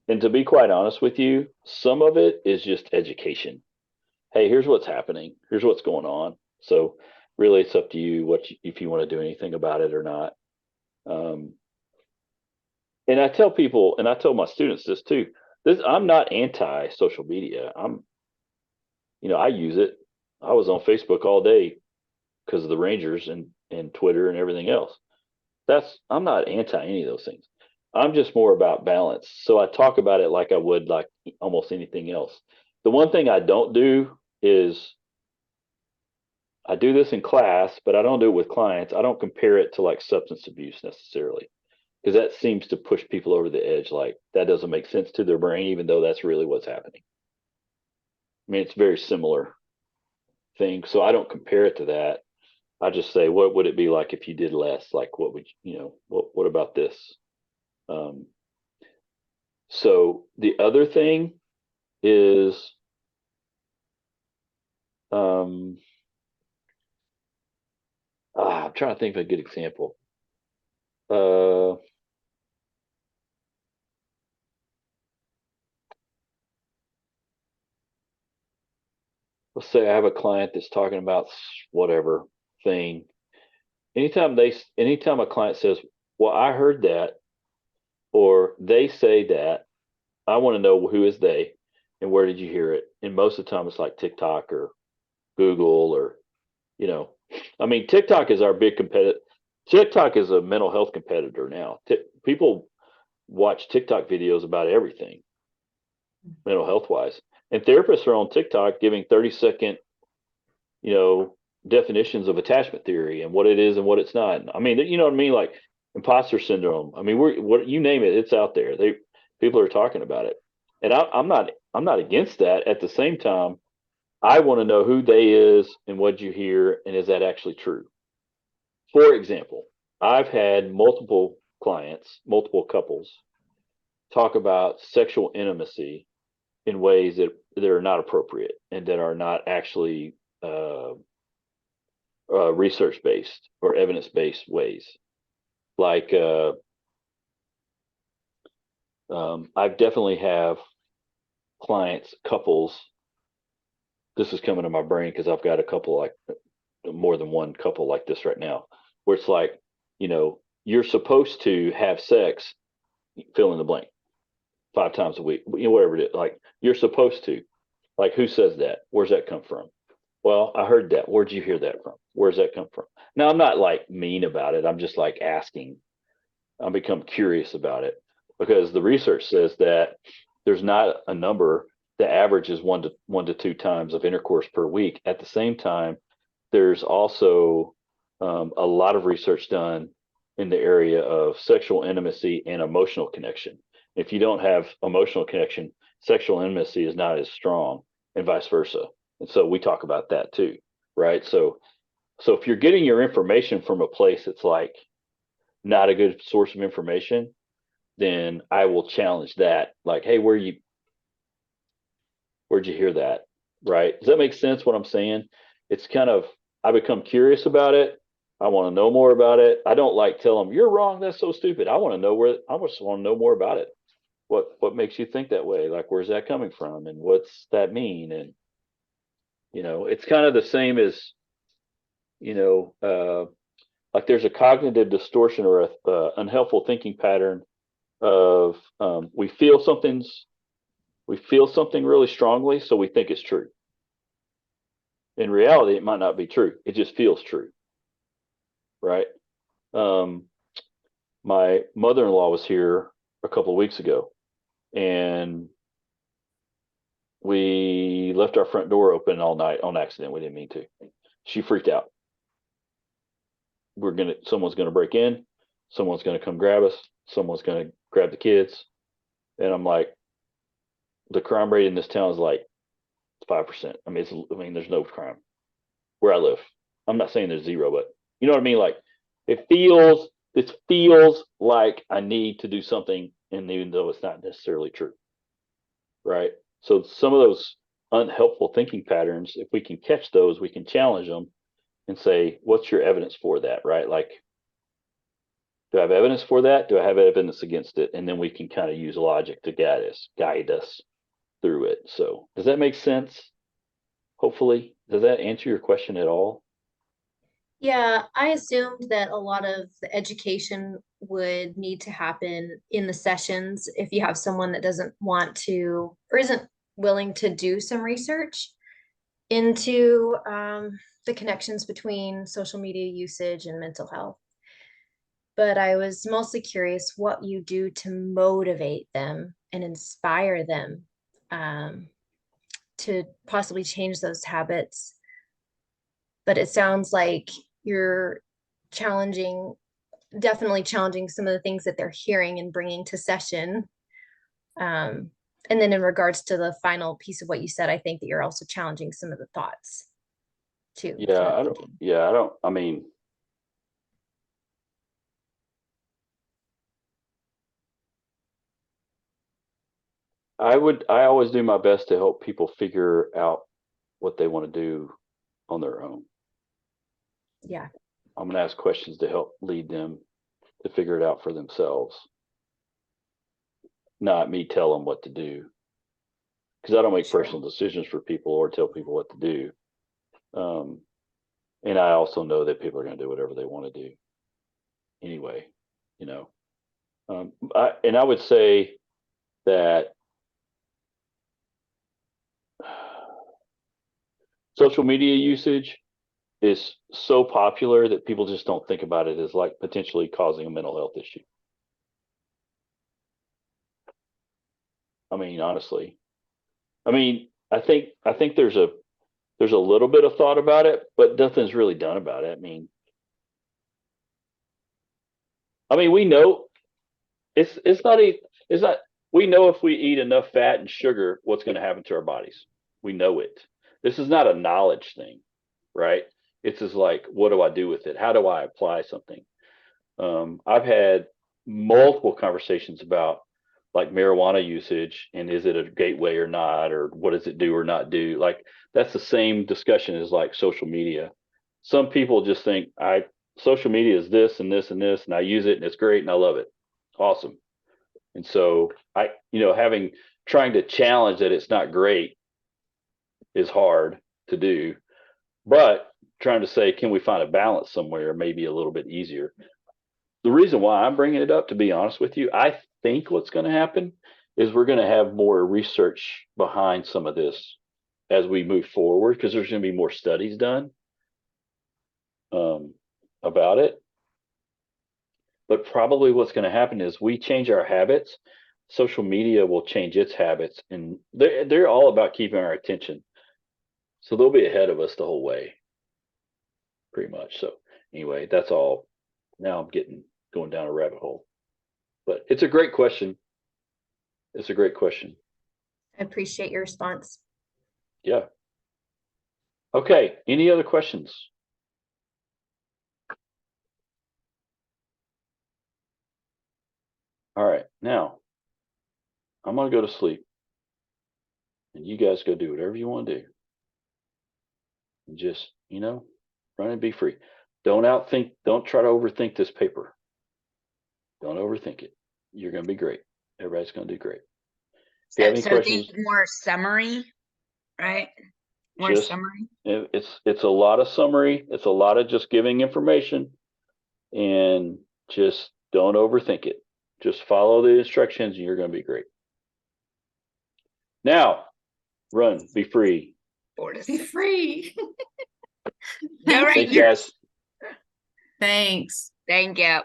And to be quite honest with you, some of it is just education. Hey, here's what's happening. Here's what's going on. So really, it's up to you if you want to do anything about it or not. And I tell people, and I tell my students this too. I'm not anti social media. I use it. I was on Facebook all day because of the Rangers and Twitter and everything else. I'm not anti any of those things. I'm just more about balance. So I talk about it like I would like almost anything else. The one thing I don't do is I do this in class, but I don't do it with clients. I don't compare it to like substance abuse necessarily, because that seems to push people over the edge. Like that doesn't make sense to their brain, even though that's really what's happening. I mean, it's very similar thing. So I don't compare it to that. I just say, what would it be like if you did less? Like, what would what about this? So the other thing is, I'm trying to think of a good example. Let's say I have a client that's talking about whatever thing. Anytime a client says, "Well, I heard that," or they say that, I want to know who is they and where did you hear it? And most of the time, it's like TikTok or Google or I mean, TikTok is our big competitor. TikTok is a mental health competitor now. People watch TikTok videos about everything, mental health wise. And therapists are on TikTok giving 30-second, definitions of attachment theory and what it is and what it's not. I mean, you know what I mean? Like imposter syndrome. I mean, what you name it, it's out there. People are talking about it. And I'm not against that. At the same time, I want to know who they is and what you hear and is that actually true? For example, I've had multiple clients, multiple couples talk about sexual intimacy in ways that are not appropriate and that are not actually research based or evidence based ways. Like I definitely have clients, couples. This is coming to my brain because I've got a couple like more than one couple like this right now, where it's like, you're supposed to have sex, fill in the blank, 5 times a week, whatever it is. Like you're supposed to. Like who says that? Where's that come from? Well, I heard that. Where'd you hear that from? Where's that come from? Now I'm not like mean about it. I'm just like asking. I become curious about it because the research says that there's not a number. The average is 1 to 2 times of intercourse per week. At the same time, there's also a lot of research done in the area of sexual intimacy and emotional connection. If you don't have emotional connection, sexual intimacy is not as strong, and vice versa. And so we talk about that too, right? So if you're getting your information from a place that's like not a good source of information, then I will challenge that. Like, hey, where'd you hear that? Right? Does that make sense what I'm saying? It's kind of, I become curious about it. I want to know more about it. I don't like tell them you're wrong. That's so stupid. I want to know I just want to know more about it. What makes you think that way? Like, where's that coming from? And what's that mean? And, it's kind of the same as, like there's a cognitive distortion or a unhelpful thinking pattern of we feel something really strongly, so we think it's true. In reality, it might not be true. It just feels true, right? My mother-in-law was here a couple of weeks ago, and we left our front door open all night on accident. We didn't mean to. She freaked out. Someone's gonna break in, someone's gonna come grab us, someone's gonna grab the kids. And I'm like, the crime rate in this town is like 5%. I mean, there's no crime where I live. I'm not saying there's zero, but you know what I mean? Like this feels like I need to do something, and even though it's not necessarily true. Right. So some of those unhelpful thinking patterns, if we can catch those, we can challenge them and say, what's your evidence for that? Right. Like Do I have evidence for that? Do I have evidence against it? And then we can kind of use logic to guide us through it. So does that make sense? Hopefully, does that answer your question at all? Yeah, I assumed that a lot of the education would need to happen in the sessions if you have someone that doesn't want to or isn't willing to do some research into the connections between social media usage and mental health. But I was mostly curious what you do to motivate them and inspire them to possibly change those habits. But it sounds like you're definitely challenging some of the things that they're hearing and bringing to session. And then in regards to the final piece of what you said, I think that you're also challenging some of the thoughts too. I mean, I always do my best to help people figure out what they want to do on their own. Yeah. I'm going to ask questions to help lead them to figure it out for themselves. Not me tell them what to do. Because I don't make personal decisions for people or tell people what to do. And I also know that people are going to do whatever they want to do anyway, you know. I would say that social media usage is so popular that people just don't think about it as like potentially causing a mental health issue. I mean, honestly, I think there's a little bit of thought about it, but nothing's really done about it. We know it's not we know if we eat enough fat and sugar, what's going to happen to our bodies. We know it. This is not a knowledge thing, right? It's just like, what do I do with it? How do I apply something? I've had multiple conversations about like marijuana usage and is it a gateway or not, or what does it do or not do? Like that's the same discussion as like social media. Some people just think social media is this and this and this, and I use it and it's great and I love it. Awesome. And so trying to challenge that it's not great is hard to do, but trying to say, can we find a balance somewhere, maybe a little bit easier. The reason why I'm bringing it up, to be honest with you, I think what's going to happen is we're going to have more research behind some of this as we move forward, because there's going to be more studies done about it. But probably what's going to happen is we change our habits, social media will change its habits, and they're all about keeping our attention. So they'll be ahead of us the whole way, pretty much. So anyway, that's all. Now I'm going down a rabbit hole, but it's a great question. It's a great question. I appreciate your response. Yeah. Okay. Any other questions? All right. Now I'm going to go to sleep and you guys go do whatever you want to do. And just, run and be free. Don't try to overthink this paper. Don't overthink it. You're going to be great. Everybody's going to do great. If you have any questions, think more summary, right? More summary. It's a lot of summary. It's a lot of just giving information, and just don't overthink it. Just follow the instructions and you're going to be great. Now, run, be free. Be free. Go Thanks, guys. Thanks. Thank you.